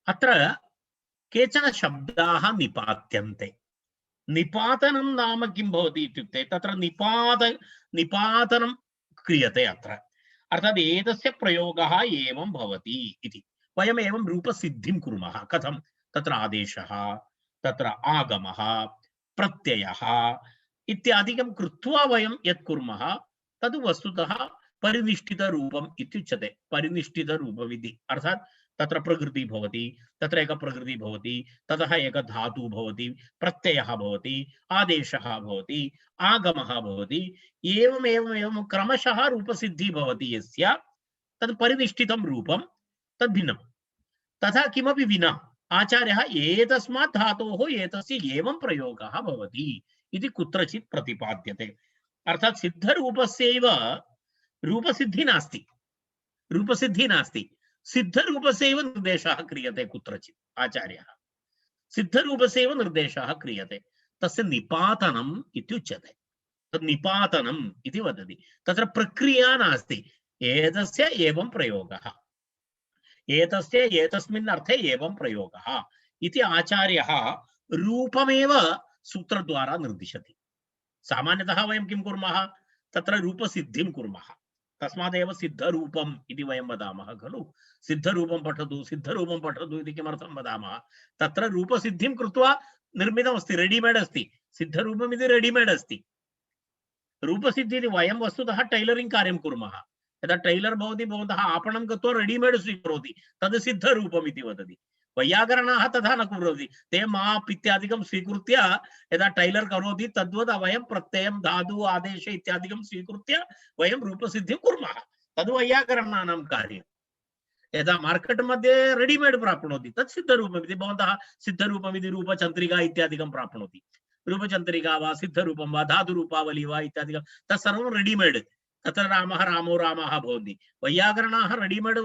अत्र केचन शब्दाः निपात्यन्ते। निपातनं नाम किं भवति इत्युक्ते तत्र निपातनं क्रियते अत्र, अर्थात् एतस्य प्रयोगः एवं भवति इति। वयम् एवं रूपसिद्धिं कुर्मः। कथं? तत्र आदेशः, तत्र आगमः, प्रत्ययः इत्यादिकं कृत्वा वयं यत् कुर्मः तद् वस्तुतः परिनिष्ठितरूपम् इत्युच्यते। परिनिष्ठितरूपमिति अर्थात् तत्र प्रकृति भवति, तत्र एक प्रकृति भवति, ततः एक धातु भवति, प्रत्ययः भवति, आदेशः भवति, आगमः भवति, एवं क्रमशः रूपसिद्धि भवति यस्य, तद् परिनिष्ठितं रूपं, तद् भिन्नं। तथा किमपि विना आचार्यः एतस्मात् धातोः एतस्य एवं प्रयोगः भवति इति कुत्रचित् प्रतिपाद्यते। अर्थात् सिद्धरूपस्यैव रूपसिद्धि नास्ति, रूपसिद्धि नास्ति, सिद्धरूपस्यैव निर्देशः क्रियते कुत्रचित्। आचार्यः सिद्धरूपस्यैव निर्देशः क्रियते, तस्य निपातनम् इत्युच्यते। तद् निपातनम् इति वदति। तत्र प्रक्रिया नास्ति, एतस्य एवं प्रयोगः, एतस्य एतस्मिन् अर्थे एवं प्रयोगः इति आचार्यः रूपमेव सूत्रद्वारा निर्दिशति। सामान्यतः वयं किं कुर्मः? तत्र रूपसिद्धिं कुर्मः। तस्मादेव सिद्धरूपम् इति वयं वदामः खलु। सिद्धरूपं पठतु, सिद्धरूपं पठतु इति किमर्थं वदामः? तत्र रूपसिद्धिं कृत्वा निर्मितमस्ति, रेडिमेड् अस्ति। सिद्धरूपम् इति रेडिमेड् अस्ति। रूपसिद्धिः वयं वस्तुतः टैलरिङ्ग् कार्यं कुर्मः। यदा टैलर् भवति, भवन्तः आपणं गत्वा रेडिमेड् स्वीकरोति, तद् सिद्धरूपम् इति वदति। वैयाकरणाः तथा न कुर्वन्ति। ते माप् इत्यादिकं स्वीकृत्य यदा टैलर् करोति तद्वत् वयं प्रत्ययं, धातु, आदेश इत्यादिकं स्वीकृत्य वयं रूपसिद्धिं कुर्मः। तद् वैयाकरणानां कार्यं। यदा मार्केट् मध्ये रेडिमेड् प्राप्नोति तत् सिद्धरूपमिति। भवन्तः सिद्धरूपमिति रूपचन्द्रिका इत्यादिकं प्राप्नोति। रूपचन्द्रिका वा, सिद्धरूपं वा, धातुरूपावली वा इत्यादिकं तत्सर्वं रेडिमेड्। तत्र रामः, रामो, रामाः भवन्ति। वैयाकरणाः रेडिमेड्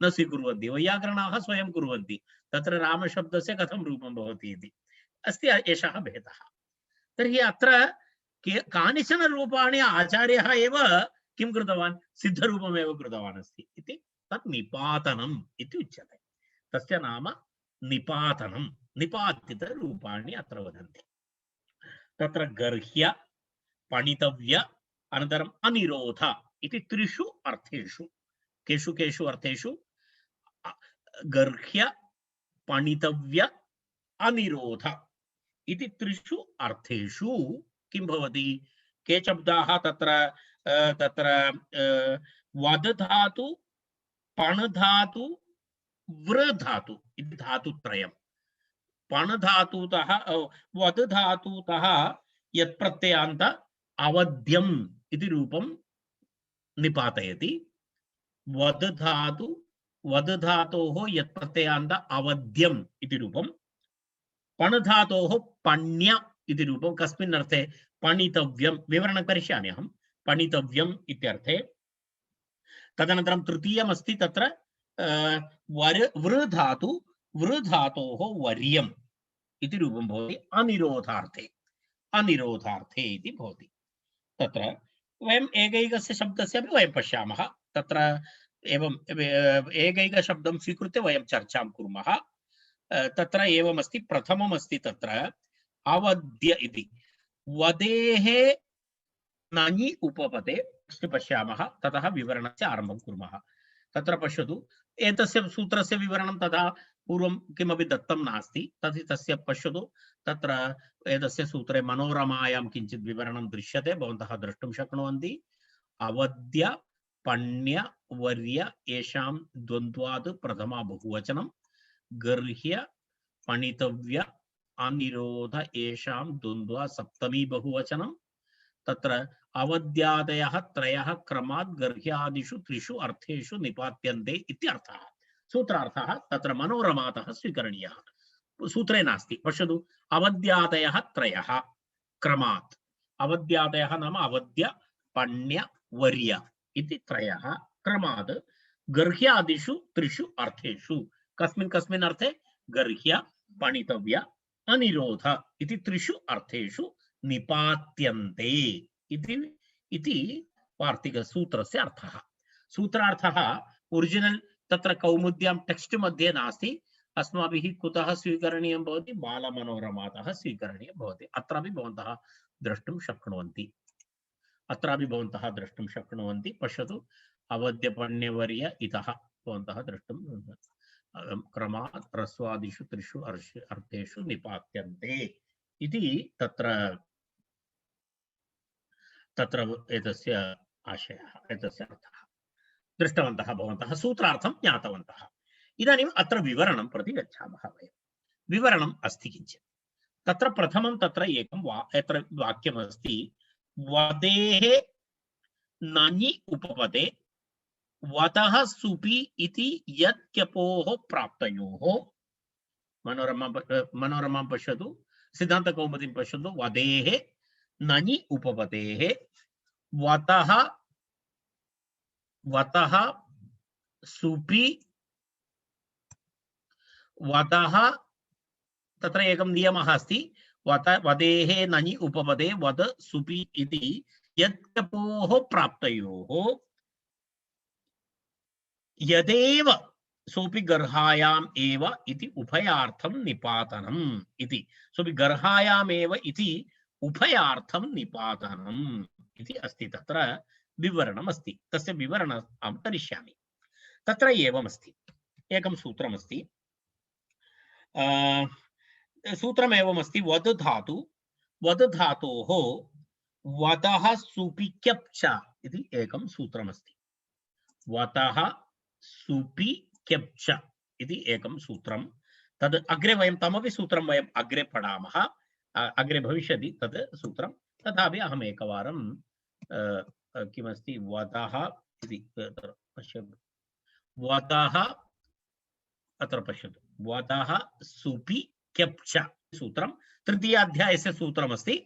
न स्वीकुर्वन्ति, वैयाकरणाः स्वयं कुर्वन्ति। तत्र रामशब्दस्य कथं रूपं भवति इति अस्ति, एषः भेदः। तर्हि अत्र कानिचन रूपाणि आचार्यः एव किं कृतवान्? सिद्धरूपमेव कृतवान् अस्ति इति तत् निपातनम् इति उच्यते। तस्य नाम निपातनं, निपातितरूपाणि अत्र वदन्ति। तत्र गर्ह्य, पणितव्य, अनन्तरम् अनिरोध इति त्रिषु अर्थेषु, केषु केषु अर्थेषु? गर्ह्य, पणितव्य, अनिरोध इति त्रिषु अर्थेषु किं भवति? के शब्दाः तत्र तत्र वदधातु, पणधातु, वृधातु इति धातुत्रयम्। पणधातुतः वदधातुतः यत् प्रत्ययान्त अवद्यम् इति रूपं निपातयति। वदधातोः यत् प्रत्ययान्त अवद्यम् इति रूपं, पणधातोः पण्य इति रूपं। कस्मिन् अर्थे? पणितव्यं। विवरणं करिष्यामि अहं। पणितव्यम् इत्यर्थे। तदनन्तरं तृतीयमस्ति तत्र वृधातु, वृधातोः वर्यम् इति रूपं भवति अनिरोधार्थे अनिरोधार्थे इति भवति तत्र वयम् एकैकस्य शब्दस्यापि वयं पश्यामः तत्र एवं एकैकशब्दं स्वीकृत्य वयं चर्चां कुर्मः तत्र एवमस्ति प्रथममस्ति तत्र अवद्य इति वदेः नञि उपपदे पश्यामः ततः विवरणस्य आरम्भं कुर्मः तत्र पश्यतु एतस्य सूत्रस्य विवरणं तदा पूर्वं किमपि दत्तं नास्ति तस्य पश्यतु तत्र एतस्य सूत्रे मनोरमायां किञ्चित् विवरणं दृश्यते भवन्तः द्रष्टुं शक्नुवन्ति अवद्य पण्य वर्य येषां द्वन्द्वात् प्रथमा बहुवचनं गर्ह्य पणितव्य अनिरोध येषां द्वन्द्वा सप्तमी बहुवचनं तत्र अवद्यादयः त्रयः क्रमात् गर्ह्यादिषु त्रिषु अर्थेषु निपात्यन्ते इत्यर्थः सूत्रार्थः तत्र मनोरमातः स्वीकरणीयः सूत्रे नास्ति पश्यतु अवद्यादयः त्रयः क्रमात् अवद्यादयः नाम अवद्य पण्य वर्य इति त्रयः क्रमात् गर्ह्यादिषु त्रिषु अर्थेषु कस्मिन् कस्मिन् अर्थे गर्ह्य पणितव्य अनिरोध इति त्रिषु अर्थेषु निपात्यन्ते इति वार्तिकसूत्रस्य अर्थः सूत्रार्थः ओरिजिनल तत्र कौमुद्यां टेक्स्ट मध्ये नास्ति अस्माभिः कुतः स्वीकरणीयं भवति बालमनोरमातः स्वीकरणीयं भवति अत्रापि भवन्तः द्रष्टुं शक्नुवन्ति पश्यतु अवद्यपण्यवर्य इतः भवन्तः द्रष्टुं क्रमात् ह्रस्वादिषु त्रिषु अर्थेषु निपात्यन्ते इति तत्र एतस्य आशयः एतस्य अर्थः दृष्टवन्तः भवन्तः सूत्रार्थं ज्ञातवन्तः इदानीम् अत्र विवरणं प्रति गच्छामः वयं विवरणम् अस्ति किञ्चित् तत्र प्रथमं तत्र एकं यत्र वाक्यमस्ति वदेः नञि उपपदे वतः सुपि इति यत्क्यपोः प्राप्तयोः मनोरमां पश्यतु सिद्धान्तकौमुदीं पश्यतु वदेः नञि उपपदेः वतः सुपि वतः तत्र एकं नियमः अस्ति वदेः नञि उपपदे वद सुपि इति यत्कपोः प्राप्तयोः यदेव सोपि गर्हायाम् एव इति उभयार्थं निपातनम् इति सोपि गर्हायाम् एव इति उभयार्थं निपातनम् इति अस्ति तत्र विवरणम् अस्ति तस्य विवरणम् अहं करिष्यामि तत्र एवमस्ति एकं सूत्रमस्ति सूत्रम् एवमस्ति वद धातोः वदः सुपि क्यप् च इति एकं सूत्रमस्ति वतः सुपि क्यप् च इति एकं सूत्रं तद् अग्रे वयं तमपि सूत्रं वयम् अग्रे पठामः अग्रे भविष्यति तद् सूत्रं तथापि अहम् एकवारं किमस्ति वदः इति पश्यतु वदः अत्र पश्यतु वदः सुपि क्यप् च सूत्रं तृतीयाध्यायस्य सूत्रमस्ति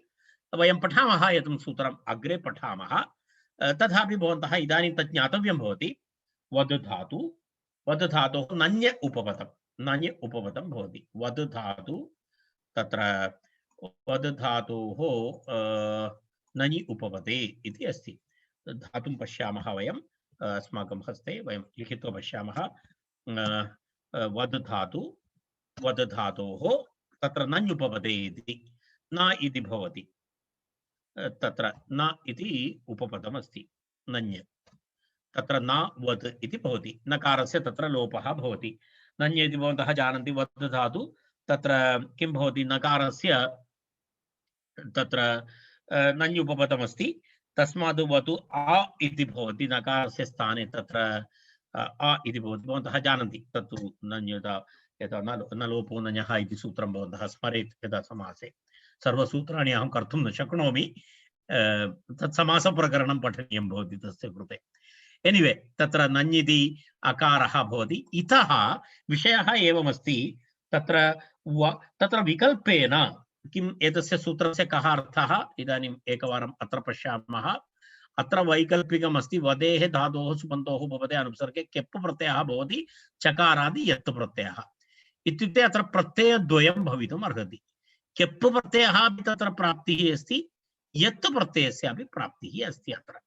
वयं पठामः एतं सूत्रम् अग्रे पठामः तथापि भवन्तः इदानीं तत् ज्ञातव्यं भवति वद धातोः नञ्य उपपदं भवति वद धातु तत्र वद धातोः नञि उपपदे इति अस्ति धातुं पश्यामः वयम् अस्माकं हस्ते वयं लिखित्वा पश्यामः वद धातोः तत्र नञ् उपपदे इति न इति भवति तत्र न इति उपपदम् अस्ति नञ् तत्र न वद इति भवति नकारस्य तत्र लोपः भवति नञ् इति भवन्तः जानन्ति वद धातु तत्र किं भवति नकारस्य तत्र नञ् उपपदमस्ति तस्मात् वतु आ इति भवति नकारस्य स्थाने तत्र आ इति भवति भवन्तः जानन्ति तत्तु नञ् यथा न लोपो नञः इति सूत्रं भवन्तः स्मरेत् यदा समासे सर्वसूत्राणि अहं कर्तुं न शक्नोमि तत् समासप्रकरणं पठनीयं भवति तस्य कृते एनिवे तत्र नञ् इति अकारः भवति इतः विषयः एवमस्ति तत्र विकल्पेन किम् एतस्य सूत्रस्य कः अर्थः इदानीम् एकवारम् अत्र पश्यामः अत्र वैकल्पिकम् अस्ति वदेः धातोः सुबन्तोः उपपदे अनुपसर्गे केप् प्रत्ययः भवति चकारादि यत् प्रत्ययः इत्युक्ते अत्र प्रत्ययद्वयं भवितुम् अर्हति। केप् प्रत्ययः अपि तत्र प्राप्तिः अस्ति, यत् प्रत्ययस्यापि प्राप्तिः अस्ति। अत्र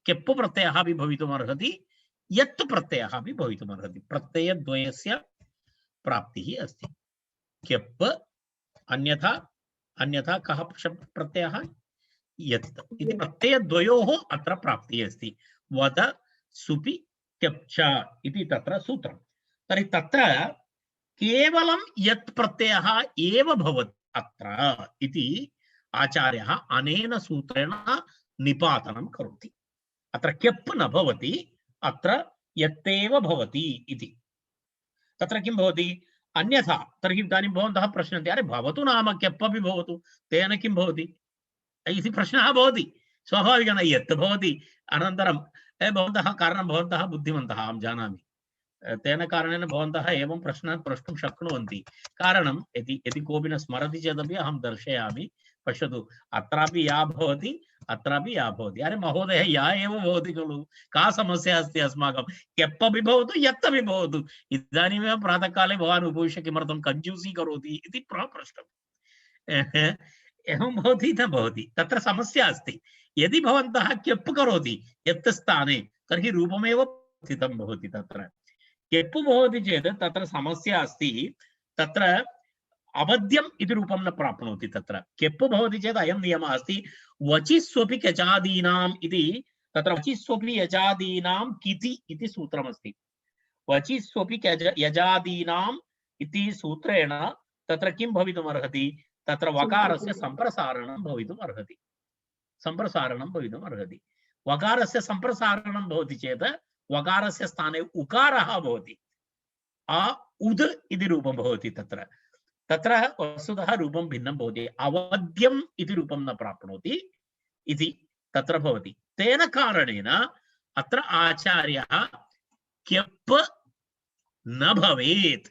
केप् प्रत्ययः अपि भवितुम् अर्हति, यत् प्रत्ययः अपि भवितुम् अर्हति। प्रत्ययद्वयस्य प्राप्तिः अस्ति। केप् अन्यथा अन्यथा कः प्रत्ययः? यत् इति प्रत्ययद्वयोः अत्र प्राप्तिः अस्ति। वद सुपि केप् च इति तत्र सूत्रम्। तर्हि तत्र केवलं यत् प्रत्ययः एव भवति अत्र इति आचार्यः अनेन सूत्रेण निपातनं करोति। अत्र केप् न भवति, अत्र यत्तेव भवति इति। तत्र किं भवति? अन्यथा तर्हि इदानीं भवन्तः प्रश्नन्ते, अरे भवतु नाम केप् अपि भवतु, तेन किं भवति इति प्रश्नः भवति। स्वाभाविकेन यत् भवति, अनन्तरं भवन्तः कारणं भवन्तः बुद्धिमन्तः, अहं जानामि, तेन कारणेन भवन्तः एवं प्रश्नान् प्रष्टुं शक्नुवन्ति। कारणं यदि कोऽपि न स्मरति चेदपि अहं दर्शयामि। पश्यतु, अत्रापि या भवति, अत्रापि या भवति। अरे महोदय, या एव भवति खलु, का समस्या अस्ति अस्माकं? केप् अपि भवतु, यत् अपि भवतु। इदानीमेव प्रातःकाले भवान् उपविश्य किमर्थं कञ्जूसी करोति इति पृष्टम्। एवं भवति न भवति, तत्र समस्या अस्ति। यदि भवन्तः केप् करोति यत् स्थाने, तर्हि रूपमेव स्थितं भवति। तत्र केप् भवति चेत् तत्र समस्या अस्ति। तत्र अवध्यम् इति रूपं न प्राप्नोति। तत्र केप् भवति चेत् अयं नियमः अस्ति, वचिस्वपि क्यजादीनाम् इति। तत्र वचिस्वपि यजादीनां किति इति सूत्रमस्ति। वचिस्वपि यजादीनाम् इति सूत्रेण तत्र किं भवितुम् अर्हति? तत्र वकारस्य सम्प्रसारणं भवितुम् अर्हति। सम्प्रसारणं भवितुम् अर्हति। वकारस्य सम्प्रसारणं भवति चेत् वकारस्य स्थाने उकारः भवति। उद् इति रूपं भवति। तत्र तत्र वस्तुतः रूपं भिन्नं भवति। अवध्यम् इति रूपं न प्राप्नोति इति तत्र भवति। तेन कारणेन अत्र आचार्यः केप् न भवेत्,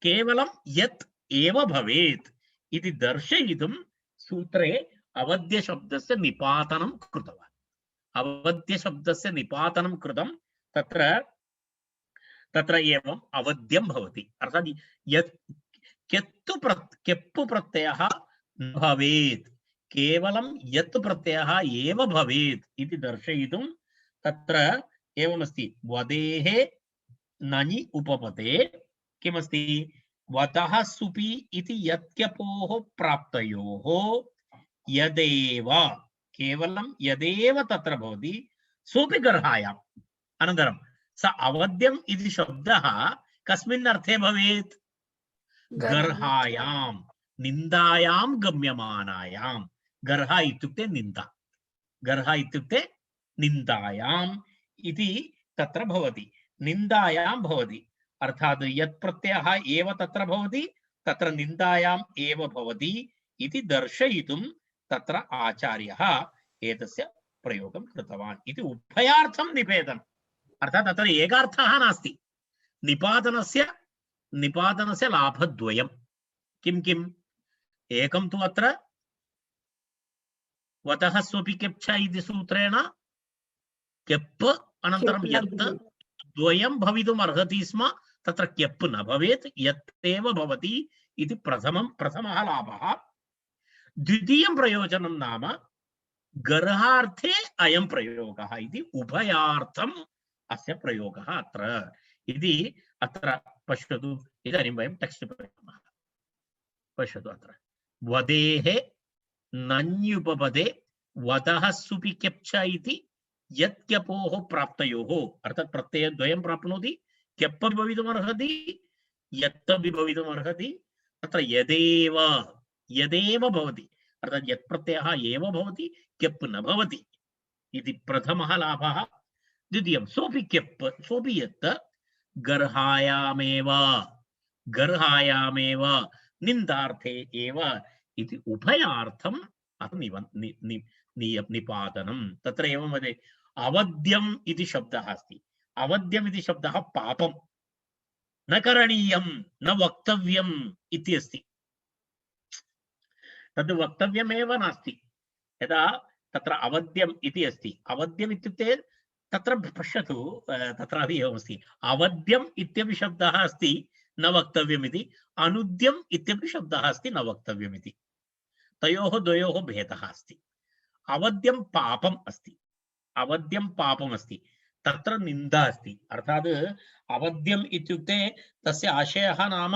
केवलं यत् एव भवेत् इति दर्शयितुं सूत्रे अवध्य शब्दस्य निपातनं कृतवान्। अवध्य शब्दस्य निपातनं कृतं। तत्र एवं अवध्यं भवति। अर्थात् यत् केप् प्रत्ययः न भवेत्, केवलं यत् प्रत्ययः एव भवेत् इति दर्शयितुं तत्र एवमस्ति। वदेः नञि उपपदे किमस्ति? वतः सुपि इति यत्केपोः प्राप्तयोः यदेव, केवलं यदेव तत्र भवति, सोऽपि गर्हायाम्। अनन्तरं स अवध्यम् इति शब्दः कस्मिन् अर्थे भवेत्? गर्हायां, निन्दायां गम्यमानायां। गर्हा इत्युक्ते निन्दा, गर्हा इत्युक्ते निन्दायाम् इति तत्र भवति। निन्दायां भवति, अर्थात् यत् प्रत्ययः एव तत्र भवति, तत्र निन्दायाम् एव भवति इति दर्शयितुं तत्र आचार्यः एतस्य प्रयोगं कृतवान् इति। उभयार्थं निपेतम्, अर्थात् तत्र एकार्थः नास्ति। निपातनस्य लाभद्वयं। किं किम्? एकं तु अत्र वतः स्वपि केप् च इति सूत्रेण केप् अनन्तरं यत् द्वयं भवितुम् अर्हति स्म, तत्र केप् न भवेत्, यत् एव भवति इति प्रथमः लाभः। द्वितीयं प्रयोजनं नाम गर्हार्थे अयं प्रयोगः इति। उभयार्थम् अस्य प्रयोगः अत्र इति। अत्र पश्यतु, इदानीं वयं टेक्स्ट् पठामः। पश्यतु, अत्र वदेः नञ्युपपदे वतः सुपि केप् च इति यत्केपोः प्राप्तयोः, अर्थात् प्रत्ययद्वयं प्राप्नोति। केप् अपि भवितुम् अर्हति, यत् अपि भवितुम् अर्हति। तत्र यदेव भवति, अर्थात् यत् प्रत्ययः एव भवति, केप् न भवति इति प्रथमः लाभः। द्वितीयं सोऽपि केप्, सोऽपि यत् गर्हायामेव निन्दार्थे एव इति उभयार्थं निपातनं। तत्र एवं वदति, अवध्यम् इति शब्दः अस्ति। अवध्यम् इति शब्दः पापं, न करणीयं, न वक्तव्यम् इति अस्ति। तद् वक्तव्यमेव नास्ति। यदा तत्र अवध्यम् इति अस्ति, अवध्यम् इत्युक्ते तत्र पश्यतु, तत्रापि एवमस्ति। अवध्यम् इत्यपि शब्दः अस्ति, न वक्तव्यमिति, अनुद्यम् इत्यपि शब्दः अस्ति, न वक्तव्यमिति। तयोः द्वयोः भेदः अस्ति। अवद्यं पापम् अस्ति, अवद्यं पापम् अस्ति, तत्र निन्दा अस्ति। अर्थात् अवद्यम् इत्युक्ते तस्य आशयः नाम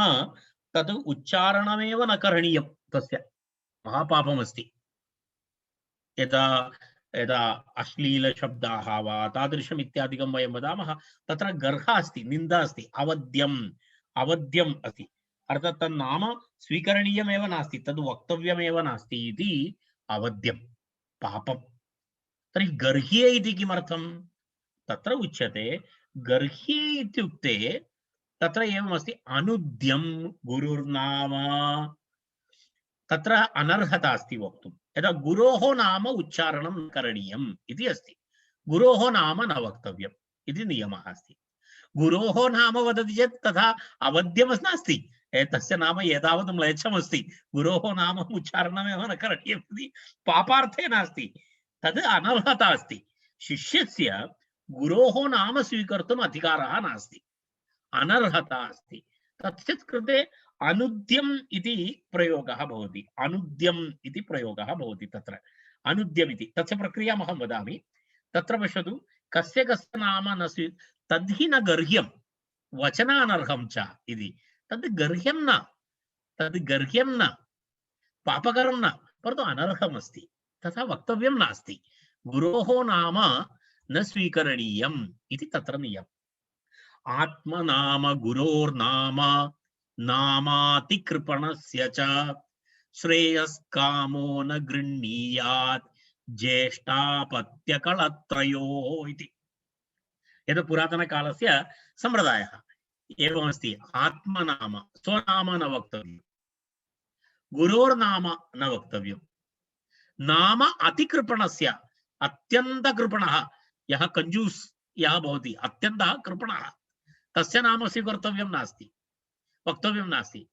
तद् उच्चारणमेव न करणीयं, तस्य महापापम् अस्ति। यदा यदा अश्लीलशब्दाः वा तादृशम् इत्यादिकं वयं वदामः, तत्र गर्हः अस्ति, निन्दा अस्ति। अवद्यम् अवद्यम् अस्ति, अर्थात् तत् नाम स्वीकरणीयमेव नास्ति, तद् वक्तव्यमेव नास्ति इति अवद्यं पापम्। तर्हि गर्ह्ये इति किमर्थं? तत्र उच्यते गर्ह्ये इत्युक्ते तत्र एवमस्ति, अनुद्यं गुरुर्नाम, तत्र अनर्हता अस्ति वक्तुं। यदा गुरोः नाम उच्चारणं करणीयम् इति अस्ति, गुरोः नाम न वक्तव्यम् इति नियमः अस्ति। गुरोः नाम वदति चेत् तथा अवद्यं नास्ति, तस्य नाम एतावत् म्लेच्छमस्ति, गुरोः नाम उच्चारणमेव न करणीयम् इति पापार्थे नास्ति, तद् अनर्हता अस्ति। शिष्यस्य गुरोः नाम स्वीकर्तुम् अधिकारः नास्ति, अनर्हता अस्ति। तस्य कृते अनुद्यम् इति प्रयोगः भवति, अनुद्यम् इति प्रयोगः भवति। तत्र अनुद्यम् इति तस्य प्रक्रियाम् अहं वदामि। तत्र पश्यतु, कस्य कस्य नाम न तद्धि न गर्ह्यं, वचनानर्हं च इति। तद् गर्ह्यं न, तद् गर्ह्यं न, पापकरं न, परन्तु अनर्हम् अस्ति, तथा वक्तव्यं नास्ति। गुरोः नाम न स्वीकरणीयम् इति तत्र नियमः। आत्मनाम गुरोर्नाम नामातिकृपणस्य च श्रेयस्कामो न गृह्णीयात् ज्येष्ठापत्यकलत्रयोः इति। यद् पुरातनकालस्य सम्प्रदायः एवमस्ति। आत्मनाम स्वनाम न वक्तव्यं, गुरोर्नाम न वक्तव्यं, नाम अतिकृपणस्य, अत्यन्तकृपणः यः कंजूस् यः भवति, अत्यन्तः कृपणः, तस्य नाम स्वीकर्तव्यं नास्ति, वक्तव्यं नास्ति।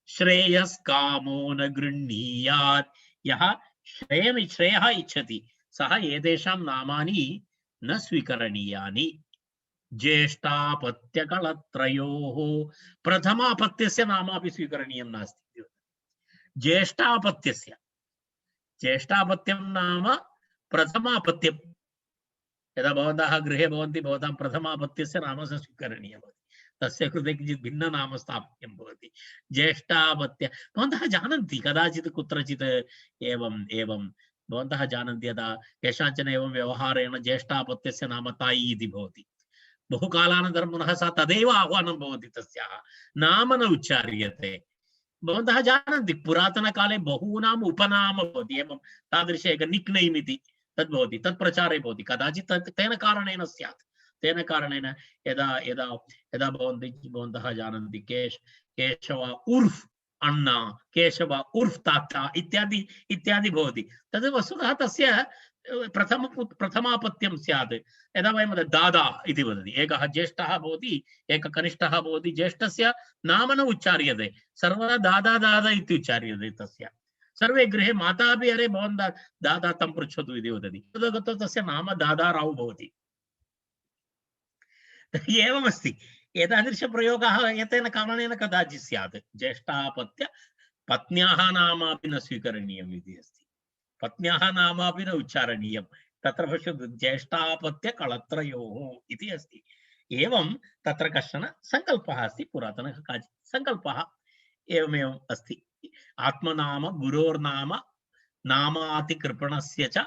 श्रेयस्कामो न गृह्णीयात्, यः श्रेयः इच्छति सः एतेषां नामानि न स्वीकरणीयानि। ज्येष्ठापत्यकलत्रयोः, प्रथमापत्यस्य नामापि स्वीकरणीयं नास्ति। ज्येष्ठापत्यस्य, ज्येष्ठापत्यं नाम प्रथमापत्यं। यदा भवन्तः गृहे भवन्ति, भवतां प्रथमापत्यस्य नाम स्वीकरणीयं भवति, तस्य कृते किञ्चित् भिन्ननाम स्थापनीयं भवति। ज्येष्ठापत्य, भवन्तः जानन्ति कदाचित् कुत्रचित् एवं भवन्तः जानन्ति, यदा केषाञ्चन एवं व्यवहारेण ज्येष्ठापत्यस्य नाम तायि इति भवति, बहुकालानन्तरं पुनः सा तदेव आह्वानं भवति, तस्याः नाम न उच्चार्यते। भवन्तः जानन्ति पुरातनकाले बहूनाम् उपनाम भवति, एवं तादृश एक निक् नेम् इति तद् भवति, तत् प्रचारे भवति। कदाचित् तेन कारणेन स्यात्, तेन कारणेन यदा यदा यदा भवन्तः जानन्ति केशव उर्फ् अण्णा, केशव उर्फ् ताता इत्यादि इत्यादि भवति। तद् वस्तुतः तस्य प्रथमापत्यं स्यात्। यदा वयं दादा इति वदति, एकः ज्येष्ठः भवति, एकः कनिष्ठः भवति, ज्येष्ठस्य नाम न उच्चार्यते, सर्वदा दादा दादा इति उच्चार्यते। तस्य सर्वे गृहे माता अपि अरे भवन्तः दादा तं पृच्छतु इति वदति, तदा गत्वा तस्य नाम दादाराव् भवति। एवमस्ति, एतादृशप्रयोगः एतेन कारणेन कदाचित् स्यात्। ज्येष्ठापत्य पत्न्याः नामापि न स्वीकरणीयम् इति अस्ति, पत्न्याः नामापि न उच्चारणीयं। तत्र पश्यतु, ज्येष्ठापत्य कलत्रयोः इति अस्ति। एवं तत्र कश्चन सङ्कल्पः अस्ति, पुरातनः काचित् सङ्कल्पः एवमेवम् अस्ति। आत्मनाम गुरोर्नाम नामातिकृपणस्य च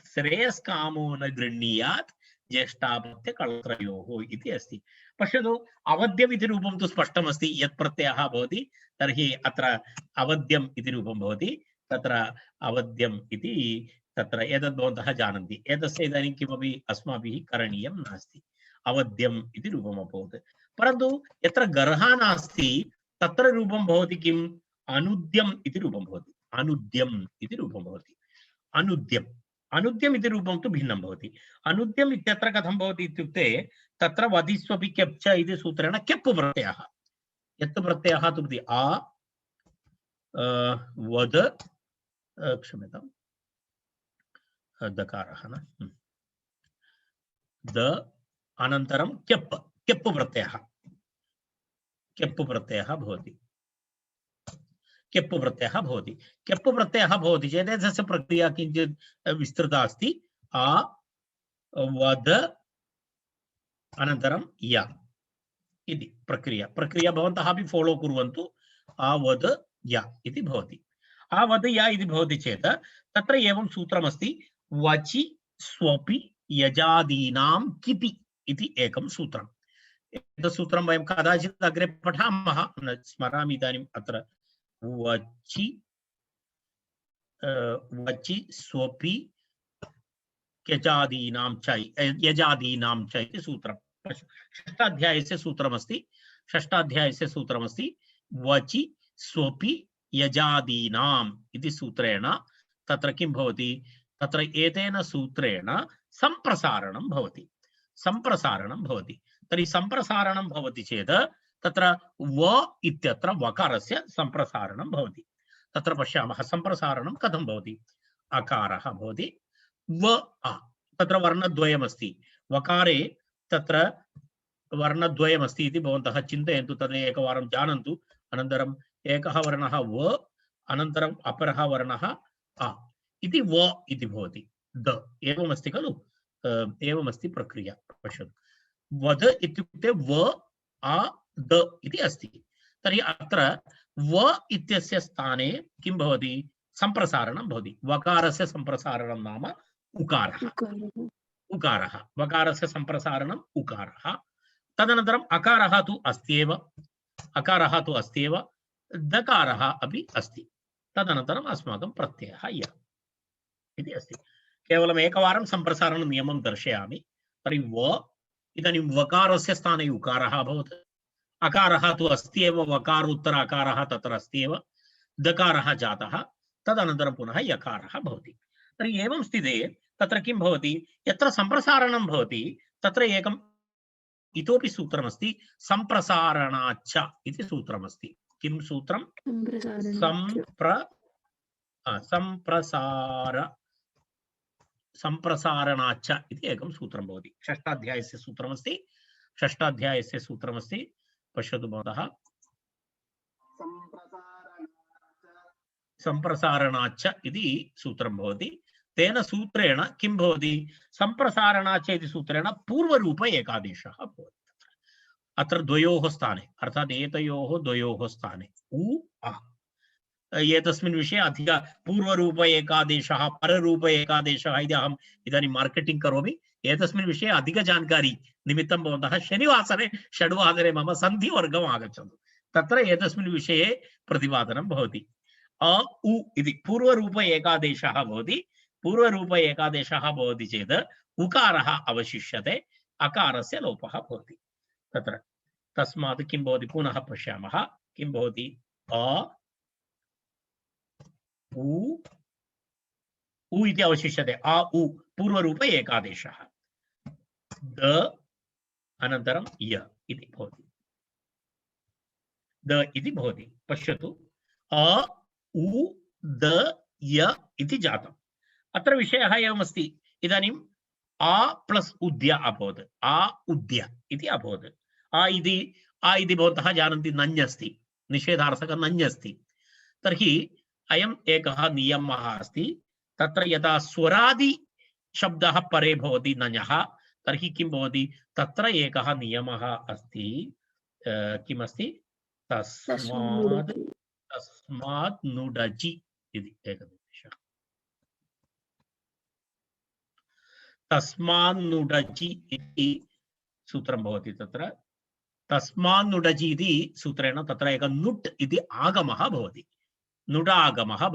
श्रेयस्कामो न गृह्णीयात् ज्येष्ठापत्य कलत्रयोः इति अस्ति। पश्यतु, अवद्यम् इति रूपं तु स्पष्टमस्ति, यत् प्रत्ययः भवति तर्हि अत्र अवद्यम् इति रूपं भवति। तत्र अवद्यम् इति तत्र एतद् भवन्तः जानन्ति, एतस्य इदानीं किमपि अस्माभिः करणीयं नास्ति, अवद्यम् इति रूपम् अभवत्। परन्तु यत्र गर्हः नास्ति तत्र रूपं भवति किम्? अनुद्यम् इति रूपं भवति, अनुद्यम् इति रूपं भवति। अनुद्यम् अनुद्यम् इति रूपं तु भिन्नं भवति। अनुद्यम् इत्यत्र कथं भवति इत्युक्ते, तत्र वदिष्वपि केप्च इति सूत्रेण केप् प्रत्ययः, यत् प्रत्ययः तु भवति आ वद, क्षम्यतां, दकारः न, द अनन्तरं केप्, केप् प्रत्ययः, केप्पु प्रत्ययः भवति केप्पु प्रत्ययः भवति केप्पु प्रत्ययः भवति चेत् तस्य प्रक्रिया किञ्चित् विस्तृता अस्ति आ वद अनन्तरं या इति प्रक्रिया भवन्तः अपि फॉलो कुर्वन्तु आवद या इति भवति आवद या इति भवति चेत् तत्र एवं सूत्रमस्ति वचि स्वपि यजादीनां किपि इति एकं सूत्रम् एतत् सूत्रं वयं कदाचित् अग्रे पठामः न स्मरामि इदानीम् अत्र वचि स्वपि यजादीनां च इति सूत्रं षष्ठाध्यायस्य सूत्रमस्ति वचि स्वपि यजादीनाम् इति सूत्रेण तत्र किं भवति तत्र एतेन सूत्रेण सम्प्रसारणं भवति तर्हि सम्प्रसारणं भवति चेत् तत्र व इत्यत्र वकारस्य सम्प्रसारणं भवति तत्र पश्यामः सम्प्रसारणं कथं भवति अकारः भवति व आ तत्र वर्णद्वयमस्ति वकारे तत्र वर्णद्वयमस्ति इति भवन्तः चिन्तयन्तु तद् एकवारं जानन्तु अनन्तरम् एकः वर्णः व अनन्तरम् अपरः वर्णः आ इति व इति भवति द एवमस्ति खलु एवमस्ति प्रक्रिया पश्यतु वद इत्युक्ते व आ द इति अस्ति तर्हि अत्र व इत्यस्य स्थाने किं भवति सम्प्रसारणं भवति वकारस्य सम्प्रसारणं नाम उकारः वकारस्य सम्प्रसारणम् उकारः तदनन्तरम् अकारः तु अस्त्येव दकारः अपि अस्ति तदनन्तरम् अस्माकं प्रत्ययः य इति अस्ति केवलम् एकवारं सम्प्रसारण नियमं दर्शयामि तर्हि व इदानीं वकारस्य स्थाने उकारः अभवत् अकारः तु अस्त्येव वकारोत्तर अकारः तत्र अस्त्येव दकारः जातः तदनन्तरं पुनः यकारः भवति तर्हि एवं स्थिते तत्र किं भवति यत्र सम्प्रसारणं भवति तत्र एकम् इतोपि सूत्रमस्ति सम्प्रसारणाच्च इति सूत्रमस्ति किं सूत्रं सम्प्रसारणाच्च इति एकं सूत्रं भवति षष्ठाध्यायस्य सूत्रमस्ति पश्यतु भवतः सम्प्रसारणाच्च इति सूत्रं भवति तेन सूत्रेण किं भवति सम्प्रसारणाच्च इति सूत्रेण पूर्वरूप एकादेशः भवति अत्र द्वयोः स्थाने अर्थात् एतयोः द्वयोः स्थाने उ आ एतस्मिन् विषये अधिक पूर्वरूप एकादेशः पररूप एकादेशः इति अहम् इदानीं मार्केटिंग करोमि एतस्मिन् विषये अधिक जानकारी निमित्तं भवन्तः शनिवासरे 6:00 मम सन्धिवर्गम् आगच्छन्तु तत्र एतस्मिन् विषये प्रतिपादनं भवति अ उ इति पूर्वरूप एकादेशः भवति चेत् उकारः अवशिष्यते अकारस्य लोपः भवति तत्र तस्मात् किं भवति पुनः पश्यामः किं भवति अ उ इति अवशिष्यते आ उ पूर्वरूप एकादेशः द अनन्तरं य इति भवति पश्यतु अ उ द य इति जातम् अत्र विषयः एवमस्ति इदानीम् आ प्लस् उद्य अभवत् आ उद्य इति अभवत् आ इति भवन्तः जानन्ति नञ् निषेधार्थक नञ् अस्ति तर्हि अयम् एकः नियमः अस्ति तत्र यदा स्वरादि शब्दः परे भवति नञः तर्हि किं भवति तत्र एकः नियमः अस्ति किमस्ति तस्मात् नुडचि इति एकनिमिषः तस्मान्नुडचि इति सूत्रं भवति तत्र तस्मान्नुडचि इति सूत्रेण तत्र एक नुट् इति आगमः भवति नुडागमः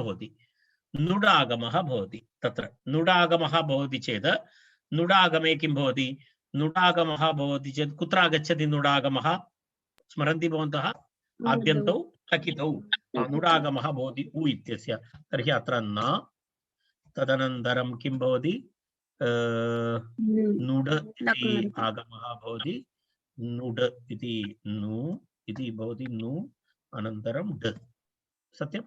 भवति तत्र नुडागमः भवति चेत् नुडागमे किं भवति नुडागमः भवति चेत् कुत्र आगच्छति नुडागमः स्मरन्ति भवन्तः आद्यन्तौ लकितौ नुडागमः भवति उ इत्यस्य तर्हि अत्र न तदनन्तरं किं भवति नुड इति आगमः भवति नुड इति नु इति भवति नु अनन्तरं ड सत्यं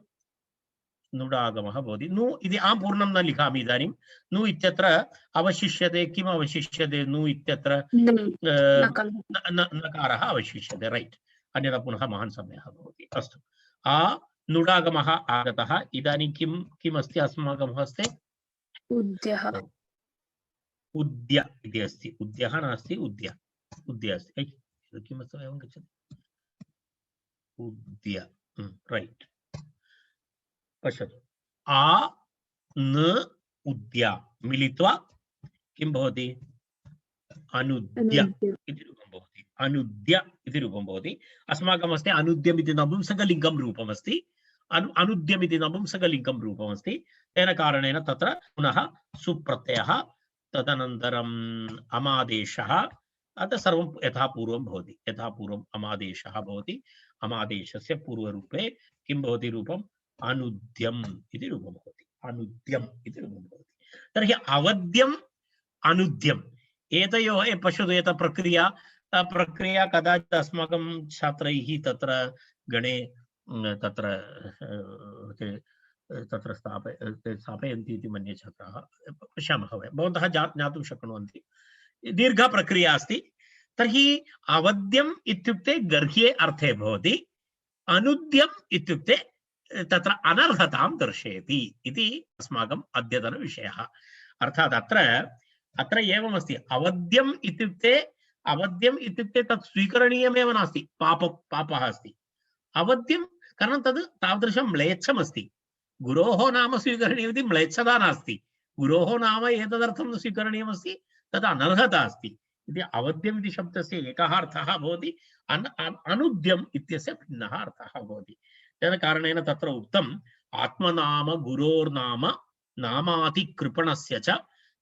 नुडागमः भवति नु इति अहं पूर्णं न लिखामि इदानीं नु इत्यत्र अवशिष्यते किम् अवशिष्यते नु इत्यत्र नकारः अवशिष्यते रैट् अन्यथा पुनः महान् समयः भवति। अस्तु, आ नुडागमः आगतः। इदानीं किम् अस्ति अस्माकं हस्ते? उद्यः। उद्य इति अस्ति। उद्यः नास्ति, उद्य अस्ति। किमस्ति एवं गच्छति? उद्य, रैट्। पश्यतु, आ न उद्य मिलित्वा किं भवति? अनुद्य इति रूपं भवति। अनुद्य इति रूपं भवति। अस्माकं हस्ते अनुद्यम् इति नपुंसकलिङ्गं रूपमस्ति। अनुद्यम् इति नपुंसकलिङ्गं रूपमस्ति। तेन कारणेन तत्र पुनः सुप्रत्ययः, तदनन्तरम् अमादेशः, अतः सर्वं यथा पूर्वं भवति। यथा पूर्वम् अमादेशः भवति। अमादेशस्य पूर्वरूपे किं भवति रूपम्? अनुद्यम् इति रूपं भवति। अनुद्यम् इति रूपं भवति। तर्हि अवद्यम् अनुद्यम् एतयोः पश्यतु, एतत् प्रक्रिया कदाचित् अस्माकं छात्रैः तत्र गणे तत्र स्थापयन्ति इति मन्ये छात्राः। पश्यामः वयं, भवन्तः ज्ञातुं शक्नुवन्ति। दीर्घा प्रक्रिया अस्ति। तर्हि अवद्यम् इत्युक्ते गर्ह्ये अर्थे भवति। अनुद्यम् इत्युक्ते तत्र अनर्हतां दर्शयति इति अस्माकम् अद्यतनविषयः। अर्थात् अत्र एवमस्ति, अवद्यम् इत्युक्ते तत् स्वीकरणीयमेव नास्ति, पापः अस्ति। अवद्यं कारणं तद् तादृशं म्लेच्छमस्ति। गुरोः नाम स्वीकरणीयमिति म्लेच्छता नास्ति। गुरोः नाम एतदर्थं स्वीकरणीयमस्ति, तद् अनर्हता अस्ति इति। अवद्यम् इति शब्दस्य एकः अर्थः भवति, अनुद्यम् इत्यस्य भिन्नः अर्थः भवति। तेन कारणेन तत्र उक्तम्, आत्मनाम गुरोर्नाम नामातिकृपणस्य च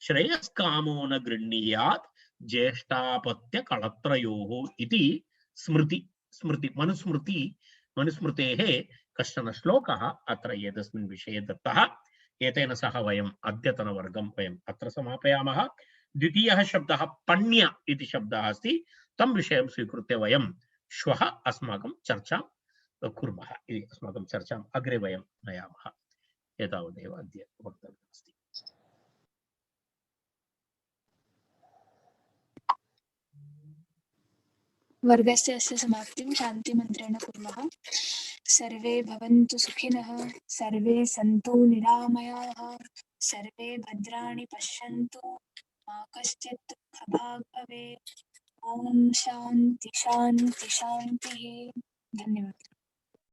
श्रेयस्कामो न गृह्णीयात् ज्येष्ठापत्य कलत्रयोः इति स्मृति मनुस्मृतेः कश्चन श्लोकः अत्र एतस्मिन् विषये दत्तः। एतेन सह वयम् अद्यतनवर्गं अत्र समापयामः। द्वितीयः शब्दः पण्य इति शब्दः अस्ति। तं विषयं स्वीकृत्य वयं श्वः अस्माकं चर्चां कुर्मः। अस्माकं चर्चाम् अग्रे वयं नयामः। एतावदेव अद्य वक्तव्यमस्ति। वर्गस्य अस्य समाप्तिं शान्तिमन्त्रेण कुर्मः। सर्वे भवन्तु सुखिनः, सर्वे सन्तु निरामयाः, सर्वे भद्राणि पश्यन्तु, मा कश्चित् दुःखभाग् भवेत्। ॐ शान्ति शान्ति शान्तिः। धन्यवादः।